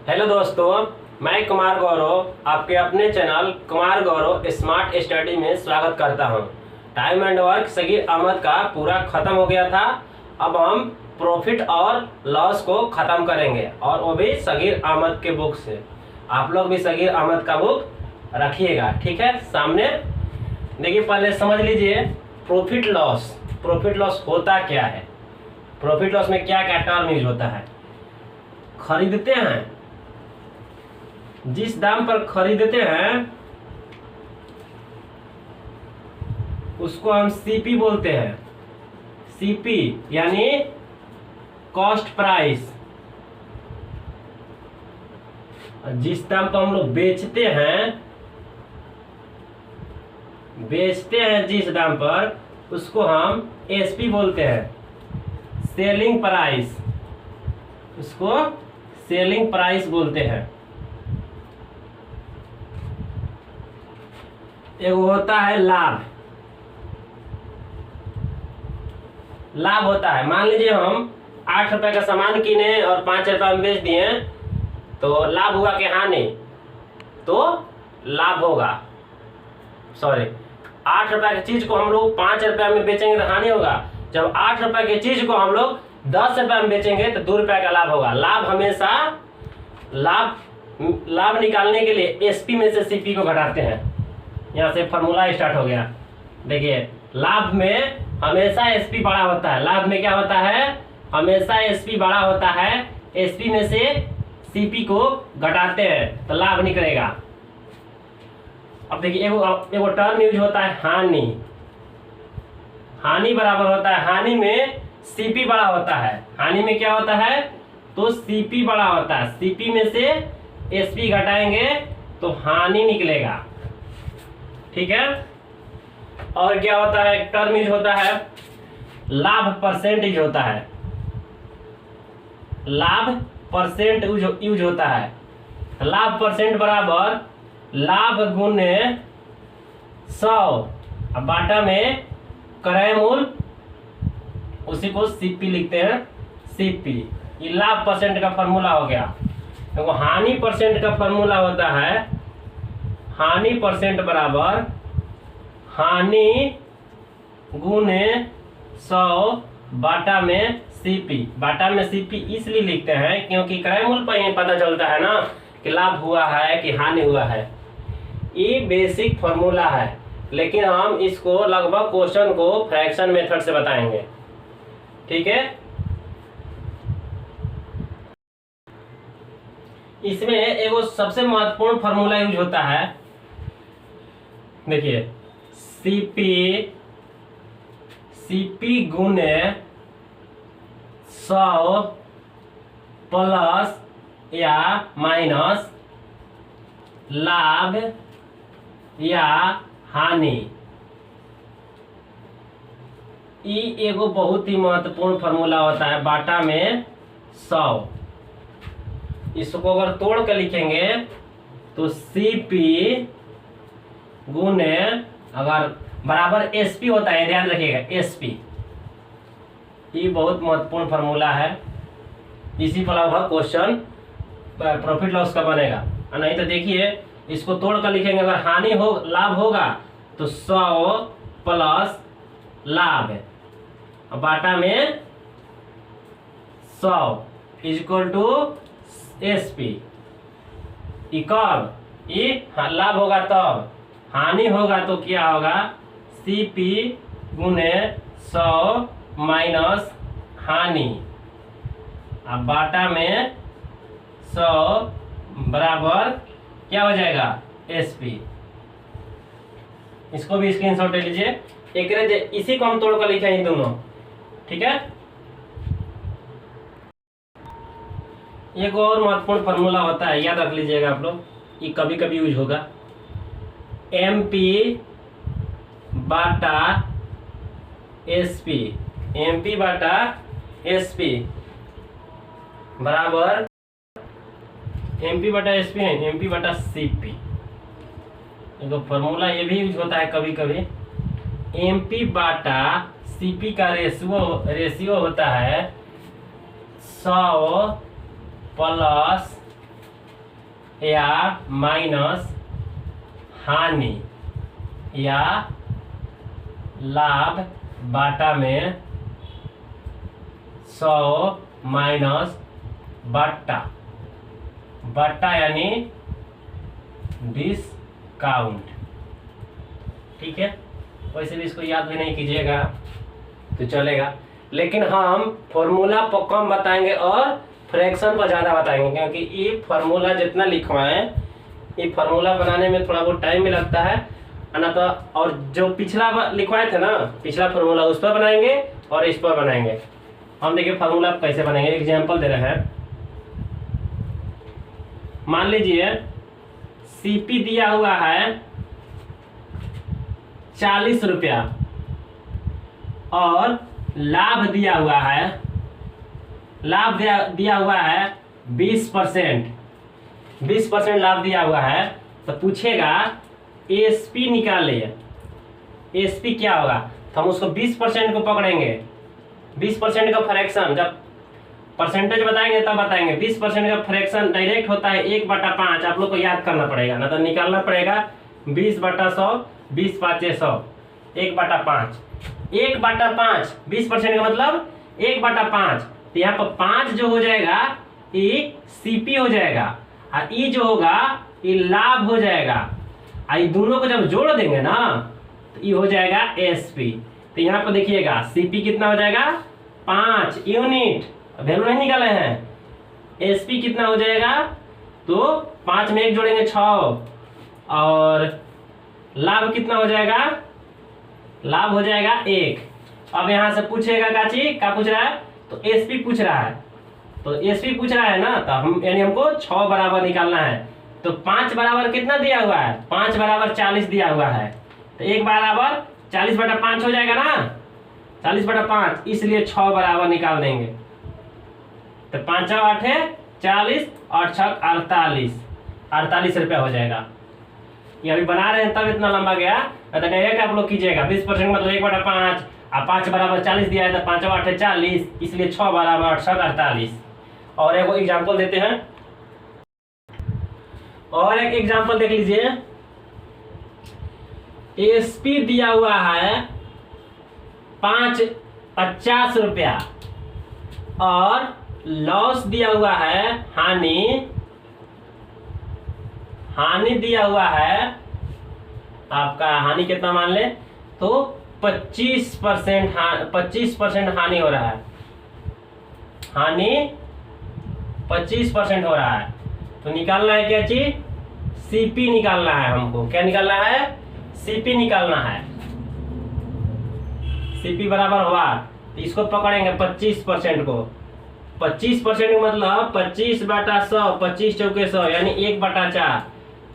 Hello दोस्तों, मैं कुमार गौरव आपके अपने channel Kumar Gaurav smart study में स्वागत करता हूं। Time and work Sagir Ahmad का पूरा ख़त्म हो गया था। अब हम प्रॉफिट और लॉस को ख़त्म करेंगे और वो भी सगीर अहमद के बुक से। आप लोग भी सगीर अहमद का बुक रखिएगा, ठीक है। सामने देखिए, पहले समझ लीजिए प्रॉफिट लॉस होता क्या है। प्रॉफिट लॉस में क्या क्या टर्म यूज होता है। खरीदते हैं, जिस दाम पर खरीदते हैं उसको हम सीपी बोलते हैं। सीपी यानी कॉस्ट प्राइस। जिस दाम पर हम लोग बेचते हैं जिस दाम पर, उसको हम एसपी बोलते हैं, सेलिंग प्राइस। उसको सेलिंग प्राइस बोलते हैं। एक होता है लाभ होता है। मान लीजिए हम 8 रुपए का सामान किने और 5 रुपए में बेच दिए, तो लाभ हुआ कि हानि? तो लाभ होगा। 8 रुपए की चीज को हम लोग 5 रुपए में बेचेंगे तो हानि होगा। जब 8 रुपए की चीज को हम लोग 10 रुपए में बेचेंगे तो 2 रुपए का लाभ होगा। लाभ हमेशा लाभ निकालने के लिए एसपी में से सीपी को घटाते हैं। यहाँ से फॉर्मूला स्टार्ट हो गया। देखिए, लाभ में हमेशा एसपी बड़ा होता है। लाभ में क्या होता है? हमेशा एसपी बड़ा होता है। एसपी में से सीपी को घटाते हैं तो लाभ निकलेगा। अब देखिए, एगो टर्म यूज होता है हानि। हानि बराबर होता है, हानि में सीपी बड़ा होता है। हानि में क्या होता है? तो सीपी बड़ा होता है। सीपी में से एसपी घटाएंगे तो हानि निकलेगा, ठीक है। और क्या होता है? टर्म यूज होता है लाभ परसेंटेज होता है। लाभ परसेंट यूज होता है। लाभ परसेंट बराबर लाभ गुने 100 अब बाटा में क्रय मूल्य, उसी को सीपी लिखते हैं। सीपी ये लाभ परसेंट का फॉर्मूला हो गया। तो हानि परसेंट का फॉर्मूला होता है हानि परसेंट बराबर हानि गुने 100 बाटा में सीपी। बाटा में सीपी इसलिए लिखते हैं क्योंकि क्रय मूल्य पर ही पता चलता है ना कि लाभ हुआ है कि हानि हुआ है। ये बेसिक फॉर्मूला है, लेकिन हम इसको लगभग क्वेश्चन को फ्रैक्शन मेथड से बताएंगे, ठीक है। इसमें एगो सबसे महत्वपूर्ण फॉर्मूला यूज होता है। देखिए, सीपी गुने 100 प्लस या माइनस लाभ या हानि। ये एगो बहुत ही महत्वपूर्ण फॉर्मूला होता है। बाटा में 100, इसको अगर तोड़ कर लिखेंगे तो सीपी गुने, अगर बराबर एसपी होता है, ध्यान रखिएगा एसपी। ये बहुत महत्वपूर्ण फॉर्मूला है। इसी पर लगभग क्वेश्चन प्रॉफिट लॉस का बनेगा। नहीं तो देखिए, इसको तोड़ कर लिखेंगे, अगर हानि हो लाभ होगा तो 100 प्लस लाभ है, बाटा में 100 इक्वल टू एसपी। कब ये लाभ होगा तब, हानि होगा तो क्या होगा? सीपी गुने 100 माइनस हानि, अब बाटा में 100 बराबर क्या हो जाएगा? एसपी। इसको भी स्क्रीनशॉट ले लीजिए। इसी को हम तोड़ कर लिखे इन दोनों, ठीक है। एक और महत्वपूर्ण फॉर्मूला होता है, याद रख लीजिएगा आप लोग, ये कभी कभी यूज होगा। एमपी बाटा एसपी। एमपी बाटा एसपी बराबर एमपी बटा एसपी है, एमपी बटा सीपी। तो फॉर्मूला ये भी यूज होता है कभी कभी। एमपी बाटा सीपी का रेशियो होता है 100 प्लस या माइनस हानि या लाभ बाटा में 100 माइनस बट्टा, बट्टा यानी डिस्काउंट। ठीक है, वैसे भी इसको याद भी नहीं कीजिएगा तो चलेगा, लेकिन हम फॉर्मूला पर कम बताएंगे और फ्रैक्शन पर ज़्यादा बताएंगे, क्योंकि ये फार्मूला जितना लिखवाएं, ये फार्मूला बनाने में थोड़ा बहुत टाइम भी लगता है ना। तो और जो पिछला लिखवाए थे ना, पिछला फार्मूला, उस पर बनाएंगे और इस पर बनाएंगे। हम देखिए फार्मूला कैसे बनाएंगे, एग्जाम्पल दे रहे हैं। मान लीजिए सीपी दिया हुआ है 40 रुपया और लाभ दिया हुआ है, लाभ दिया हुआ है 20%, 20% लाभ दिया हुआ है। तो पूछेगा एसपी निकालिए, एसपी क्या होगा, तो हम उसको 20% को पकड़ेंगे, 20% का फ्रैक्शन, जब परसेंटेज बताएंगे तब बताएंगे। 20% का फ्रैक्शन डायरेक्ट होता है 1/5, आप लोग को याद करना पड़ेगा ना, तो निकालना पड़ेगा 20/100, 20×5 100, 1/5, 1/5, 20% का मतलब 1/5। तो यहाँ पर 5 जो हो जाएगा ये सीपी हो जाएगा, और ई जो होगा ये लाभ हो जाएगा, और ये दोनों को जब जोड़ देंगे ना तो ये हो जाएगा एसपी। तो यहाँ पर देखिएगा सीपी कितना हो जाएगा 5 यूनिट, वैल्यू नहीं निकाले हैं। एसपी कितना हो जाएगा, तो 5 में 1 जोड़ेंगे 6, और लाभ कितना हो जाएगा, लाभ हो जाएगा 1। अब यहाँ से पूछेगा काची क्या पूछ रहा है, तो एसपी पूछ रहा है, तो एसपी पूछ रहा है ना, तो हम यानी हमको 6 बराबर निकालना है। तो 5 बराबर कितना दिया हुआ है, 5 बराबर 40 दिया हुआ है, तो 1 बराबर 40/5 हो जाएगा ना, 40/5, इसलिए 6 बराबर निकाल देंगे। तो 5 8 है 40 और 6 48, 48 रुपया हो जाएगा। ये अभी बना रहे हैं तब इतना लंबा गया, तो डायरेक्ट आप लोग कीजिएगा। 20% मतलब 1/5, और 5 बराबर 40 दिया है, तो 5 8 है 40, इसलिए 6 बराबर 6 48। और एक एग्जाम्पल देते हैं, और एक एग्जाम्पल देख लीजिए। एसपी दिया हुआ है 50 रुपया और लॉस दिया हुआ है हानि, हानि दिया हुआ है आपका, हानि कितना मान ले, तो 25% हानि हो रहा है, हानि 25% हो रहा है। तो निकालना है क्या चीज, सीपी निकालना है हमको। क्या निकालना है, सीपी निकालना है। सीपी बराबर हुआ, तो इसको पकड़ेंगे 25% को, 25% मतलब 25/100, 25 चौके 100 यानी 1/4,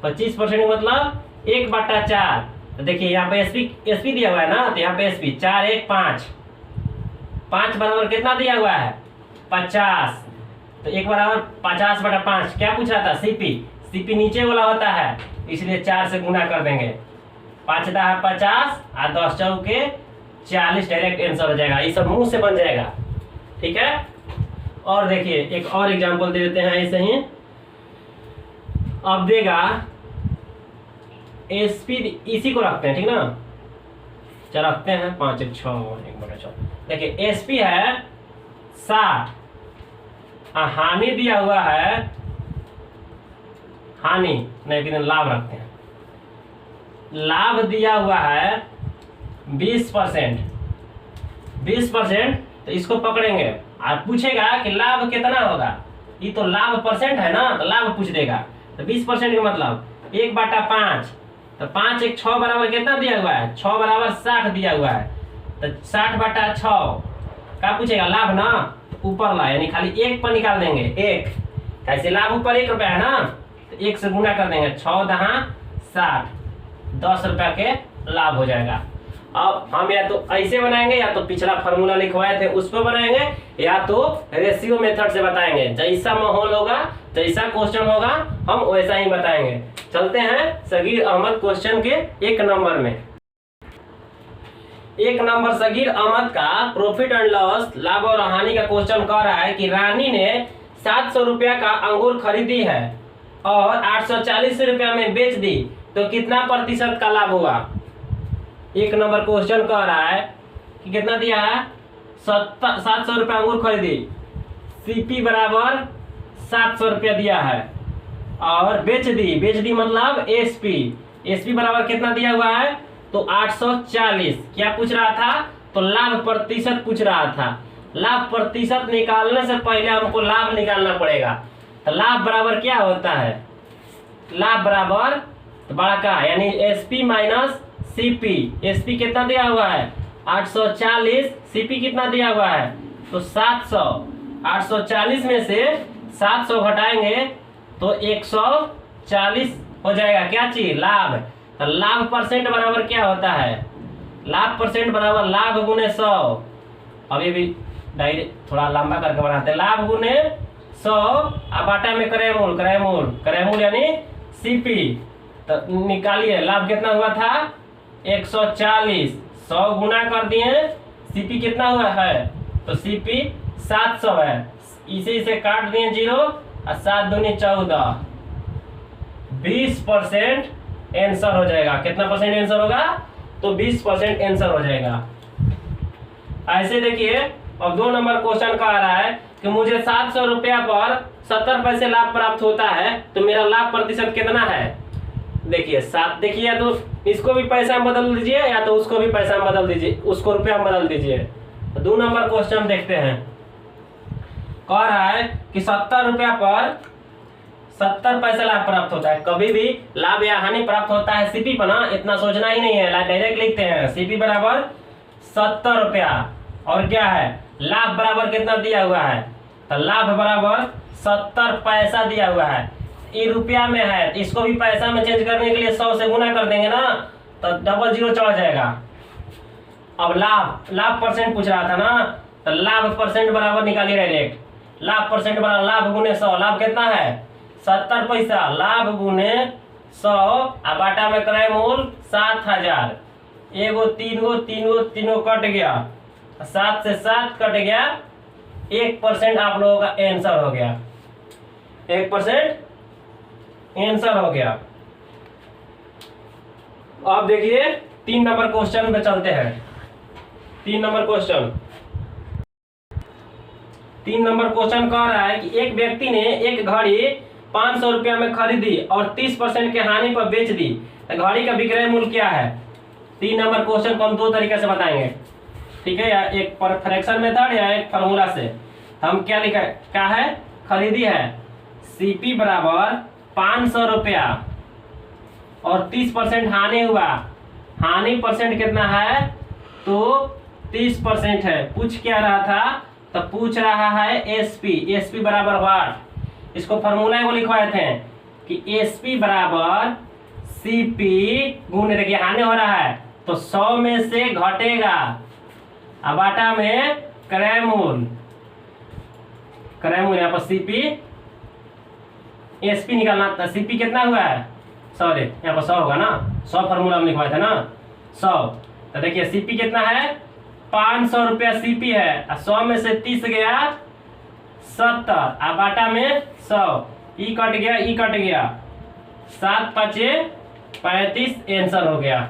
25% मतलब 1/4। तो देखिए यहाँ पे एसपी दिया हुआ है ना, तो यहाँ पे एसपी 4 1 5, 5 बराबर कितना दिया हुआ है 50, तो 1 बराबर 50/5। क्या पूछ रहा था, सीपी, सीपी नीचे वाला होता है, इसलिए 4 से गुना कर देंगे। 5 10 50 और 10 चौके 40, डायरेक्ट आंसर हो जाएगा। ये सब मुंह से बन जाएगा, ठीक है। और देखिए एक और एग्जांपल दे देते हैं ऐसे ही। अब देगा एसपी, इसी को रखते हैं, ठीक ना, चल रखते हैं 5 1 6 1/6। देखिए एसपी है 60, हानि दिया हुआ है, हानि नहीं कि लाभ रखते हैं, लाभ दिया हुआ है 20%, 20%, तो इसको पकड़ेंगे और पूछेगा कि लाभ कितना होगा। ये तो लाभ परसेंट है ना, तो लाभ पूछ देगा। तो 20% का मतलब 1/5, तो 5 1 6 बराबर कितना दिया हुआ है, 6 बराबर 60 दिया हुआ है, तो 60/6 क्या पूछेगा, लाभ ना, ऊपर ला यानी खाली 1 पर निकाल देंगे 1, कैसे लाभ ऊपर 1 रुपया है ना, तो 1 से गुना कर देंगे, 6 10 60, 10 रुपया के लाभ हो जाएगा। अब हम या तो ऐसे बनाएंगे, या तो पिछला फार्मूला लिखवाए थे उस पर बनाएंगे, या तो रेशियो मेथड से बताएंगे। जैसा माहौल होगा, जैसा क्वेश्चन होगा, हम वैसा ही बताएंगे। चलते हैं सगीर अहमद क्वेश्चन के 1 नंबर में। 1 नंबर सगीर अहमद का प्रॉफिट एंड लॉस, लाभ और हानि का क्वेश्चन कह रहा है कि रानी ने 700 रुपया का अंगूर खरीदी है और 840 रुपया में बेच दी तो कितना प्रतिशत का लाभ हुआ। एक नंबर क्वेश्चन कह रहा है कि कितना दिया है, 700 रुपया अंगूर खरीदी, सीपी बराबर 700 रुपया दिया है और बेच दी मतलब एसपी बराबर कितना दिया हुआ है, तो 840। क्या पूछ रहा था, तो लाभ प्रतिशत पूछ रहा था। लाभ प्रतिशत निकालने से पहले हमको लाभ निकालना पड़ेगा। तो लाभ बराबर क्या होता है, लाभ बराबर तो बड़ा का यानी एसपी माइनस सीपी। एसपी कितना दिया हुआ है 840, सीपी कितना दिया हुआ है तो 700। 840 में से 700 घटाएंगे तो 140 हो जाएगा। क्या चीज, लाभ। तो लाभ परसेंट बराबर क्या होता है, लाभ परसेंट बराबर लाभ गुने 100। अब ये भी डायरेक्ट थोड़ा लंबा करके बनाते हैं। लाभ गुने 100 अब बाटा में क्रयमूल यानी सीपी। तो निकालिए लाभ कितना हुआ था 140, 100 गुना कर दिए, सीपी कितना हुआ है तो सीपी 700 है। इसे काट दिए 0 और 7 दूनी 14, 20% आंसर हो जाएगा। कितना परसेंट आंसर होगा, तो 20% आंसर हो जाएगा। ऐसे देखिए अब 2 नंबर क्वेश्चन कह रहा है कि मुझे 700 रुपया पर 70 पैसे लाभ प्राप्त होता है तो मेरा लाभ प्रतिशत कितना है। देखिए 7, देखिए या तो इसको भी पैसा में बदल दीजिए या तो उसको भी पैसा में बदल दीजिए, उसको रुपया में बदल दीजिए। तो 2 नंबर क्वेश्चन देखते हैं। कह रहा है कि 70 रुपया पर 70 पैसे लाभ प्राप्त होता है। कभी भी लाभ या हानि प्राप्त होता है सीपी पर ना, इतना सोचना ही नहीं है, डायरेक्ट लिखते हैं सीपी बराबर 70 रुपया और क्या है लाभ बराबर कितना दिया हुआ है, तो लाभ बराबर 70 पैसा दिया हुआ है। ये रुपया में है, इसको भी पैसा में चेंज करने के लिए 100 से गुना कर देंगे ना, तो डबल 0 चढ़ जाएगा। अब लाभ परसेंट पूछ रहा था ना, तो लाभ परसेंट बराबर निकालिए डायरेक्ट। लाभ परसेंट बराबर लाभ गुने 100। लाभ कितना है 70 पैसा, लाभ गुने 100 और बाटा में क्रय मूल 7000। एगो तीनों कट गया, 7 से 7 कट गया, 1% आप लोगों का आंसर हो गया। 1% आंसर हो गया। अब देखिए 3 नंबर क्वेश्चन पे चलते हैं। 3 नंबर क्वेश्चन कह रहा है कि एक व्यक्ति ने एक घड़ी 500 रुपया में खरीदी और 30% के हानि पर बेच दी, तो घड़ी का विक्रय मूल्य क्या है। 3 नंबर क्वेश्चन को हम 2 तरीके से बताएंगे, ठीक है, या एक फ्रैक्शन मेथड या एक फार्मूला से। हम क्या लिखा क्या है, खरीदी है सीपी बराबर 500 रुपया और 30% हानि हुआ। हानि परसेंट कितना है, तो 30% है। पूछ क्या रहा था, तो पूछ रहा है एसपी बराबर वाट। इसको फॉर्मूला को लिखवाए थे कि एसपी बराबर सीपी गुने, देखिए हानि हो रहा है तो 100 में से घटेगा, अब बाटा में क्रय मूल यहाँ पर सीपी एसपी निकालना था। सीपी कितना हुआ है, सॉरी यहाँ पर 100 होगा ना, 100 फॉर्मूला में लिखवाया था ना 100। तो देखिए सीपी कितना है 500 रुपया सीपी है, 100 में से 30 गया 70, अब बाटा में 100, ई कट गया 7 5 35 आंसर हो गया।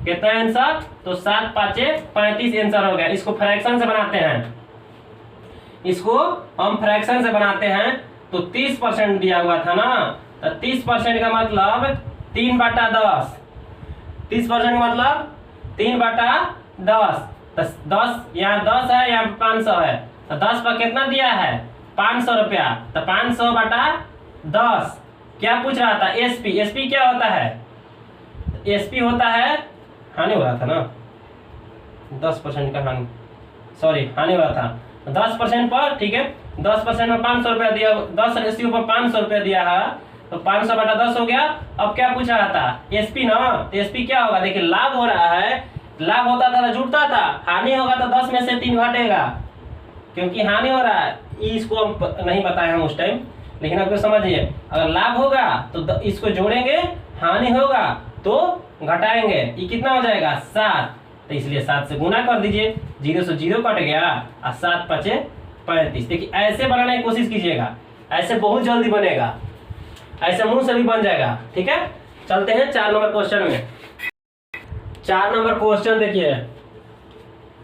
कितना आंसर, तो 7 5 35 आंसर हो गया। इसको फ्रैक्शन से बनाते हैं, तो 30% दिया हुआ था ना, तो 30% का मतलब 3/10। 30% का मतलब 3/10। तो 10 यहाँ 10 है, यहाँ 500 है, तो 10 पर कितना दिया है 500 रुपया, तो 500/10। क्या पूछ रहा था एसपी क्या होता है, एसपी होता है हानि हो रहा था ना 10% का हानि हो रहा था 10% पर, ठीक है 10% में 500 रुपया दिया, 10 रेशियो पर 500 रुपया दिया है, तो 500/10 हो गया। अब क्या पूछ रहा था एसपी ना, तो एसपी क्या होगा, देखिए लाभ हो रहा है, लाभ होता था तो जुड़ता था, हानि होगा तो 10 में से 3 घटेगा, क्योंकि हानि हो रहा है। इसको हम नहीं बताए हम उस टाइम, लेकिन आपको समझिए अगर लाभ होगा तो इसको जोड़ेंगे, हानि होगा तो घटाएंगे, ये कितना हो जाएगा 7, तो इसलिए 7 से गुना कर दीजिए, 0 से 0 कट गया और 7 5 35। देखिए ऐसे बनाने की कोशिश कीजिएगा, ऐसे बहुत जल्दी बनेगा। ऐसे मुंह से भी बन जाएगा। ठीक है, चलते हैं 4 नंबर क्वेश्चन में। 4 नंबर क्वेश्चन देखिए,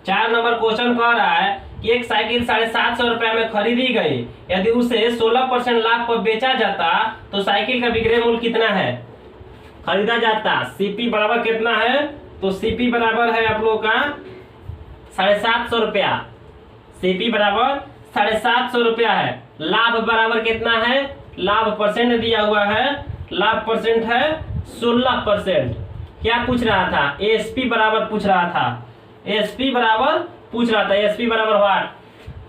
4 नंबर क्वेश्चन कह रहा है कि एक साइकिल 750 रुपए में खरीदी गई, यदि उसे 16% लाभ पर बेचा जाता तो साइकिल का विक्रय मूल्य कितना है? खरीदा जाता, सीपी बराबर कितना है? तो सीपी बराबर है आप लोग का 750 रुपया। सीपी बराबर 750 रुपया है। लाभ बराबर कितना है? लाभ परसेंट दिया हुआ है, लाभ परसेंट है 16%। क्या पूछ रहा था? एसपी बराबर पूछ रहा था, एसपी बराबर पूछ रहा था। एसपी बराबर व्हाट?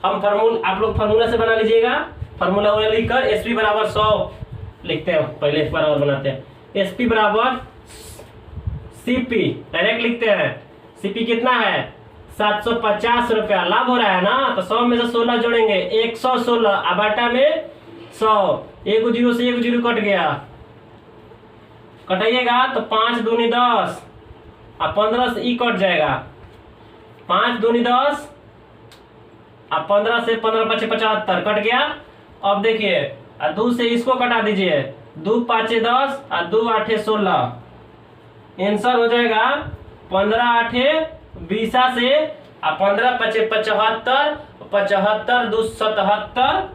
हम फार्मूला, आप लोग फार्मूला से बना लीजिएगा। फार्मूला लिखकर एसपी बराबर 100 लिखते हैं, पहले बराबर बनाते हैं। एसपी बराबर सीपी डायरेक्ट लिखते हैं। सीपी कितना है? 750 रुपया। लाभ हो रहा है ना, तो 100 में से 16 जोड़ेंगे, 116 आबाटा में 100। एक 0 से 1 0 कट गया, कटाइएगा तो 5 दूनी 10 और 15 से ई कट जाएगा। 5 दूनी 10 और 15 से 15 5 75 कट गया। अब देखिए 2 से इसको कटा दीजिए, 2 5 10 और 2 8 16। आंसर हो जाएगा 15 8 20 से 15 5 75, 75 2 77,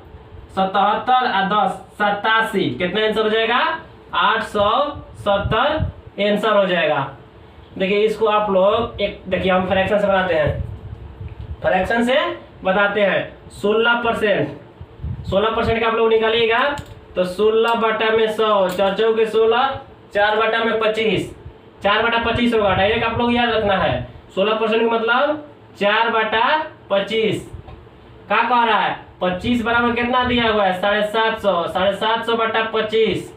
77 और 10 87। कितना आंसर हो जाएगा? 870 आंसर हो जाएगा। देखिए इसको आप लोग एक, देखिए हम फ्रैक्शन से बनाते हैं, फ्रैक्शन से बताते हैं। 16%, 16% का आप लोग निकालिएगा तो 16 बटा में 100, 4 चौके 16, 4 बटा में 25, 4 बटा 25 होगा। डायरेक्ट आप लोग याद रखना है, 16% का मतलब 4 बटा 25। क्या कह रहा है? 25 बराबर कितना दिया हुआ है? 750, 750 बटा 25।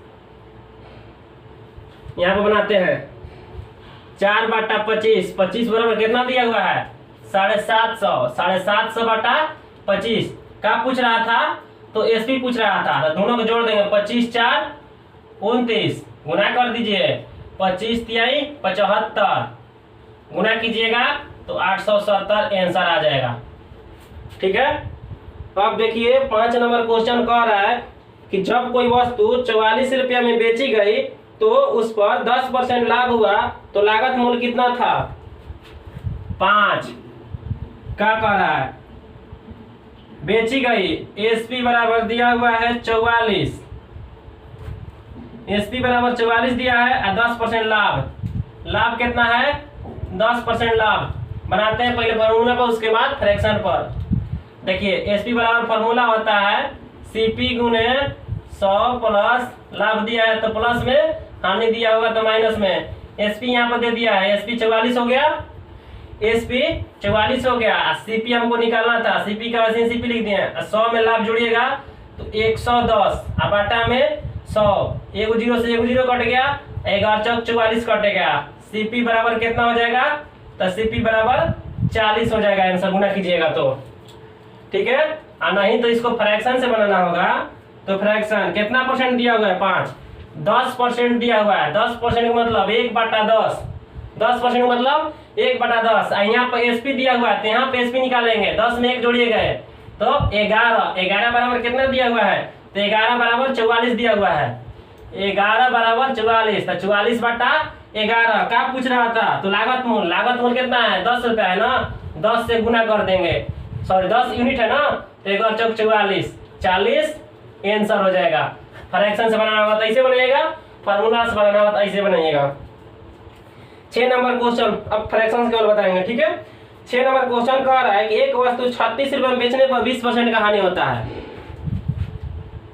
यहाँ पे बनाते हैं 4 बटा 25, 25 बराबर कितना दिया हुआ है? 750, 750 बटा 25। क्या पूछ रहा था? तो एसपी पूछ रहा था, तो दोनों को जोड़ देंगे। 25 4 29, गुना कर दीजिए, 25 तिहाई 75, गुना कीजिएगा तो 870 आंसर आ जाएगा। ठीक है, तो अब देखिए 5 नंबर क्वेश्चन कह रहा है कि जब कोई वस्तु 44 रुपया में बेची गई तो उस पर 10% लाभ हुआ तो लागत मूल्य कितना था? 5। क्या कह रहा है? बेची गई, एसपी बराबर दिया हुआ है 44, एसपी बराबर 44 दिया है और 10% लाभ। लाभ कितना है? 10% लाभ। बनाते हैं पहले फार्मूला पर, उसके बाद फ्रैक्शन पर। देखिए एसपी बराबर फार्मूला होता है सीपी गुने 100 प्लस लाभ दिया है तो प्लस में, हानि दिया होगा तो माइनस में। एसपी यहाँ पर दे दिया है, एसपी 44 हो गया, एसपी 44 हो गया। सीपी हमको निकालना था, सीपी का वैसे सीपी लिख दिए। 100 में लाभ जुड़िएगा तो 110 आबाटा में 100, 1 0 से 1 0 कट गया, 11 चौक 44 कटेगा। सीपी बराबर कितना हो जाएगा? तो सीपी बराबर 40 हो जाएगा। आंसर गुना कीजिएगा तो ठीक है, और नहीं तो इसको फ्रैक्शन से बनाना होगा। तो फ्रैक्शन कितना परसेंट दिया हुआ है? 5। 10% दिया हुआ है, 10% का मतलब 1 बटा 10, 10% का मतलब 1 बटा 10। यहाँ पर एसपी दिया हुआ है तो यहाँ पे एसपी निकालेंगे, 10 में 1 जोड़िए गए तो 11, 11 बराबर कितना दिया हुआ है? तो 11 बराबर 44 दिया हुआ है, 11 बराबर 44, तो 44 बटा 11। क्या पूछ रहा था? तो लागत मूल्य, लागत मूल्य कितना है? 10 रुपया है ना, 10 से गुना कर देंगे, सॉरी 10 यूनिट है ना, तो 11 चौक 44, 40 आंसर हो जाएगा। फ्रैक्शन से बनाना होगा तो ऐसे बनाइएगा, फार्मूला से बनाना होगा तो ऐसे बनाइएगा। 6 नंबर क्वेश्चन अब फ्रैक्शन से केवल बताएंगे। ठीक है, 6 नंबर क्वेश्चन कह रहा है कि एक वस्तु 36 रुपए में बेचने पर 20% का हानि होता है,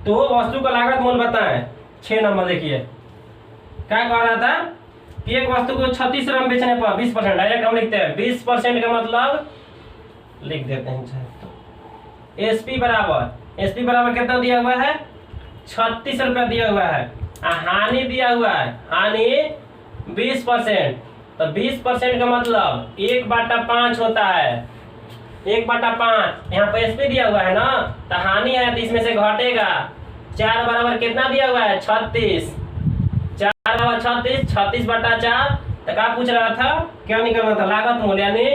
तो वस्तु का लागत मूल्य बताएं। 6 नंबर देखिए क्या कह रहा था कि एक वस्तु को 36 रुपए में बेचने पर 20%, डायरेक्ट हम लिखते हैं 20% का मतलब लिख देते हैं। एसपी बराबर कितना दिया हुआ है? 36 रुपया दिया हुआ है। हानि दिया हुआ है, हानि 20%, तो 20% का मतलब 1 बटा 5 होता है, 1 बटा 5। यहाँ पे एसपी दिया हुआ है ना, तो हानि है तो इसमें से घटेगा। 4 बराबर कितना दिया हुआ है? 36, 4 बराबर 36, 36 बटा 4। तो क्या पूछ रहा था? क्या निकलना था? लागत मूल्य यानी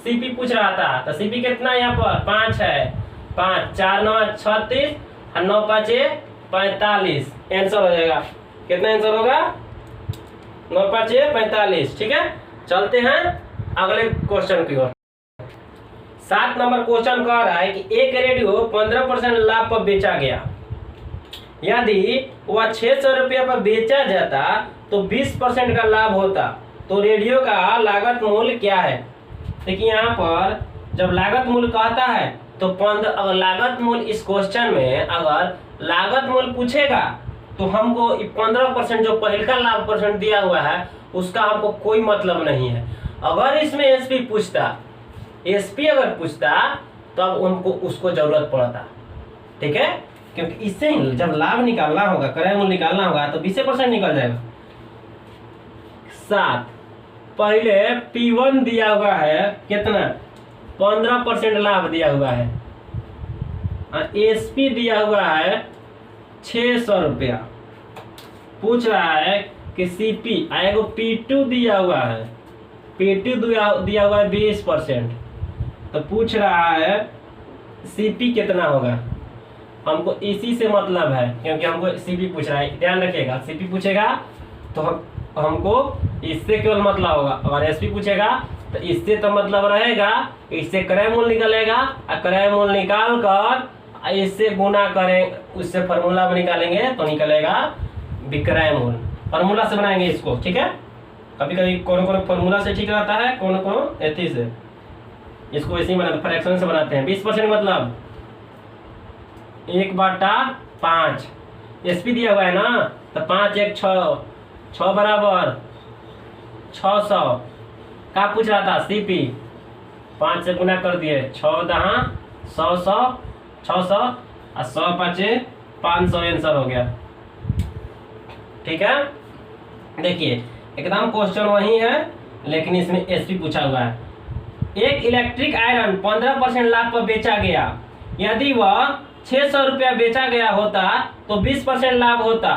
सीपी पूछ रहा था। तो सीपी कितना यहाँ पर? 5 है, 5, 4 9 36 और 9 5 45 आंसर हो जाएगा। कितना आंसर होगा? 9 5 45। ठीक है, चलते हैं अगले क्वेश्चन की ओर। 7 नंबर क्वेश्चन कह रहा है कि एक रेडियो 15% लाभ पर बेचा गया। यदि वह 600 रुपया पर बेचा जाता तो 20% का लाभ होता, तो रेडियो का लागत मूल्य क्या है? देखिए यहाँ पर जब लागत मूल्य कहता है तो अगर लागत मूल्य इस क्वेश्चन में अगर लागत मूल्य पूछेगा तो हमको 15% जो पहले का लाभ परसेंट दिया हुआ है उसका हमको कोई मतलब नहीं है। अगर इसमें एसपी पूछता, एसपी अगर पूछता तब उनको उसको जरूरत पड़ता। ठीक है, क्योंकि इससे ही जब लाभ निकालना होगा, क्रय मूल्य निकालना होगा तो 20% निकल जाएगा। 7 पहले P1 दिया हुआ है कितना? 15% लाभ दिया हुआ है। एसपी दिया हुआ है 600 रुपया। पूछ रहा है कि सीपी आएगा। P2 दिया हुआ है, P2 दिया हुआ है 20%। तो पूछ रहा है सीपी कितना होगा। हमको इसी से मतलब है क्योंकि हमको सीपी पूछ रहा है। ध्यान रखिएगा, सीपी पूछेगा तो हमको इससे केवल मतलब होगा। अगर एसपी पूछेगा तो इससे तो मतलब रहेगा, इससे क्रय मूल्य निकलेगा और क्रय मूल्य निकाल कर इससे गुना करें, उससे फॉर्मूला में निकालेंगे तो निकलेगा विक्रय मूल्य। फॉर्मूला से बनाएंगे इसको। ठीक है, कभी कभी कौन फॉर्मूला से ठीक रहता है, कौन एथी से। इसको ऐसे ही बनाते, फ्रैक्शन से बनाते हैं। 20% मतलब 1/5। एसपी दिया हुआ है ना, तो 5 1 6, 6 बराबर 600 का पूछ रहा था सीपी। 5 से गुना कर दिए, 6 दहा 100 600 और 100 5 500 आंसर हो गया। ठीक है, देखिए एकदम क्वेश्चन वही है लेकिन इसमें एसपी पूछा हुआ है। एक इलेक्ट्रिक आयरन 15% लाभ पर बेचा गया। यदि वह 600 रुपया बेचा गया होता तो 20% लाभ होता।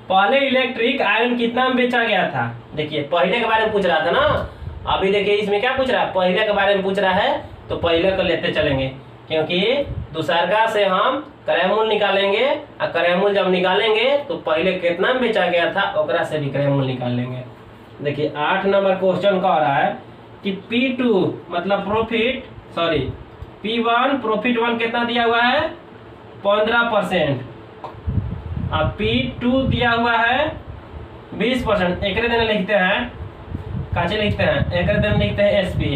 पहले इलेक्ट्रिक आयरन कितना में बेचा गया था? देखिए पहले के बारे में पूछ रहा था ना। अभी देखिए इसमें क्या पूछ रहा है, पहले के बारे में पूछ रहा है तो पहले को लेते चलेंगे क्योंकि दूसरका से हम क्रय मूल्य निकालेंगे और क्रय मूल्य जब निकालेंगे तो पहले कितना में बेचा गया था ओकरा से भी क्रय मूल्य निकाल लेंगे। देखिए 8 नंबर क्वेश्चन कह रहा है कि P2 मतलब प्रॉफिट, सॉरी P1 प्रॉफिट 1 कितना दिया हुआ है? 15%। अब P2 दिया हुआ है 20%। एक दिन लिखते हैं, काचे लिखते हैं, एक दिन लिखते हैं एसपी।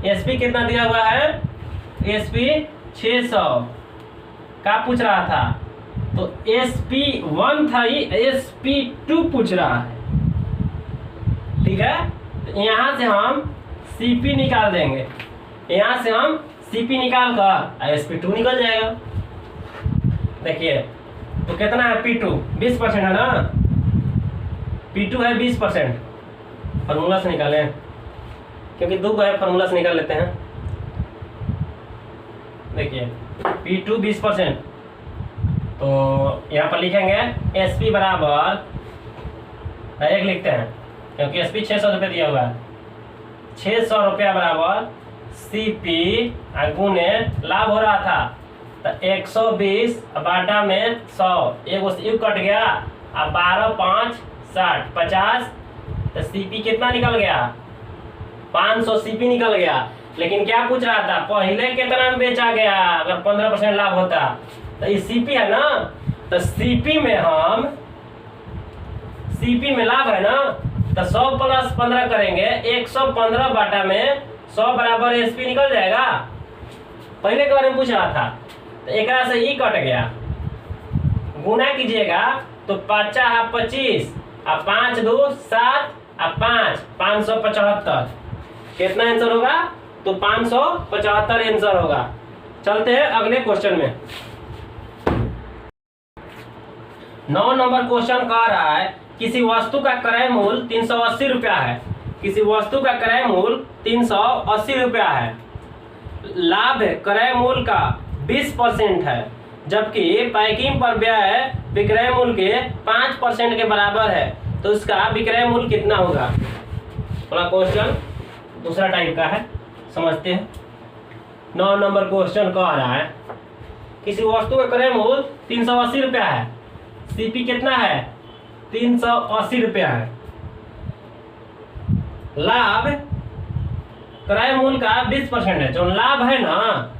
एसपी कितना दिया हुआ है? एसपी 600 का पूछ रहा था तो SP1 था ही, SP2 पूछ रहा है। ठीक है, तो यहाँ से हम CP निकाल देंगे। यहाँ से हम CP निकाल कर SP2 निकल जाएगा। देखिए तो कितना है P2? 20% है ना, P2 है 20%। फॉर्मूला से निकालें क्योंकि दो है, फॉर्मूला से निकाल लेते हैं। देखिए P2 20%, तो यहाँ पर लिखेंगे SP बराबर डायरेक्ट लिखते हैं क्योंकि SP 600 रुपये दिया हुआ है। 600 रुपया बराबर CP गुने लाभ हो रहा था तो 120 बाटा में 100, एक यू कट गया। अब 12 5 60 50, तो CP कितना निकल गया? 500 CP निकल गया। लेकिन क्या पूछ रहा था, पहले कितना में बेचा गया? अगर 15% लाभ होता तो ये CP है ना, तो CP में हम CP में लाभ है ना, तो 100 प्लस 15 करेंगे, 115 बाटा में 100 बराबर SP निकल जाएगा। पहले के बारे में पूछ रहा था तो एक से ई कट गया, गुना कीजिएगा तो 5 25 और 5 2 7 और 5 575। कितना आंसर होगा? तो 575 आंसर होगा। चलते हैं अगले क्वेश्चन में। 9 नंबर क्वेश्चन कह रहा है किसी वस्तु का क्रय मूल्य 380 रुपया है। किसी वस्तु का क्रय मूल्य 380 रुपया है। लाभ क्रय मूल्य का 20% है, जबकि पैकिंग पर व्यय विक्रय मूल्य के 5% के बराबर है, तो उसका विक्रय मूल्य कितना होगा? थोड़ा क्वेश्चन दूसरा टाइप का है, समझते हैं। 9 नंबर क्वेश्चन कह रहा है किसी वस्तु का क्रय मूल्य 380 रुपया है, सीपी कितना है 380 रुपया है। लाभ क्रय मूल्य का 20% है। जो लाभ है ना,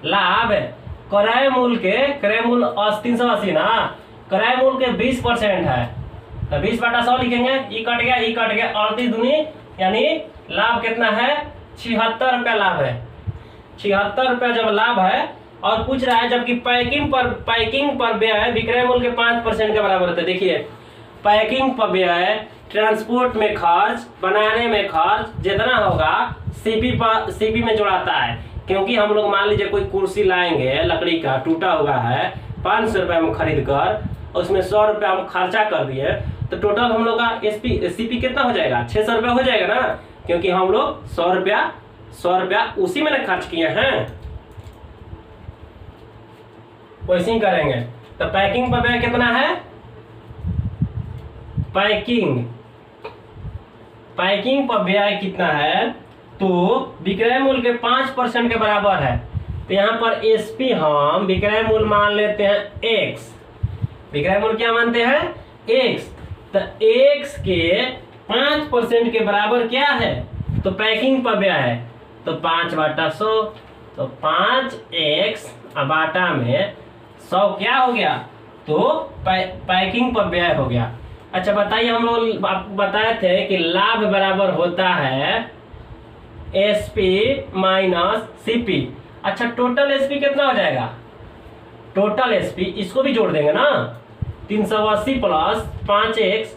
लाभ क्रय मूल्य के, क्रय मूल्य 380 ना, क्रय मूल्य के 20% है, तो 20/100 लिखेंगे, ई कट गया, ई कट गया, 38 दूनी यानी लाभ कितना है 76 रुपया लाभ है। 76 रुपया जब लाभ है और पूछ रहा है जबकि पैकिंग पर व्यय विक्रय मूल्य के 5% के बराबर होता है। देखिए पैकिंग पर व्यय, ट्रांसपोर्ट में खर्च, बनाने में खर्च जितना होगा सीपी में जुड़ाता है। क्योंकि हम लोग मान लीजिए कोई कुर्सी लाएंगे लकड़ी का, टूटा हुआ है, 500 रुपये में खरीद कर, उसमें 100 रुपया हम खर्चा कर दिए, तो टोटल हम लोग का सीपी कितना हो जाएगा 600 रुपया हो जाएगा ना, क्योंकि हम लोग 100 रुपया उसी में खर्च किए हैं। वैसे ही करेंगे। तो पैकिंग पर व्यय कितना है, पैकिंग पर व्यय कितना है, तो विक्रय मूल्य के 5% के बराबर है। तो यहाँ पर एसपी हम विक्रय मूल्य मान लेते हैं x, विक्रय मूल्य क्या मानते हैं x, तो x के 5% के बराबर क्या है, तो पैकिंग पर व्यय है, तो 5/100, तो 5x बाटा में 100 क्या हो गया, तो पैकिंग पर व्यय हो गया। अच्छा बताइए, हम लोग आपको बताए थे कि लाभ बराबर होता है एसपी माइनस सीपी। अच्छा टोटल एसपी कितना हो जाएगा, टोटल एसपी इसको भी जोड़ देंगे ना, 380 प्लस 5x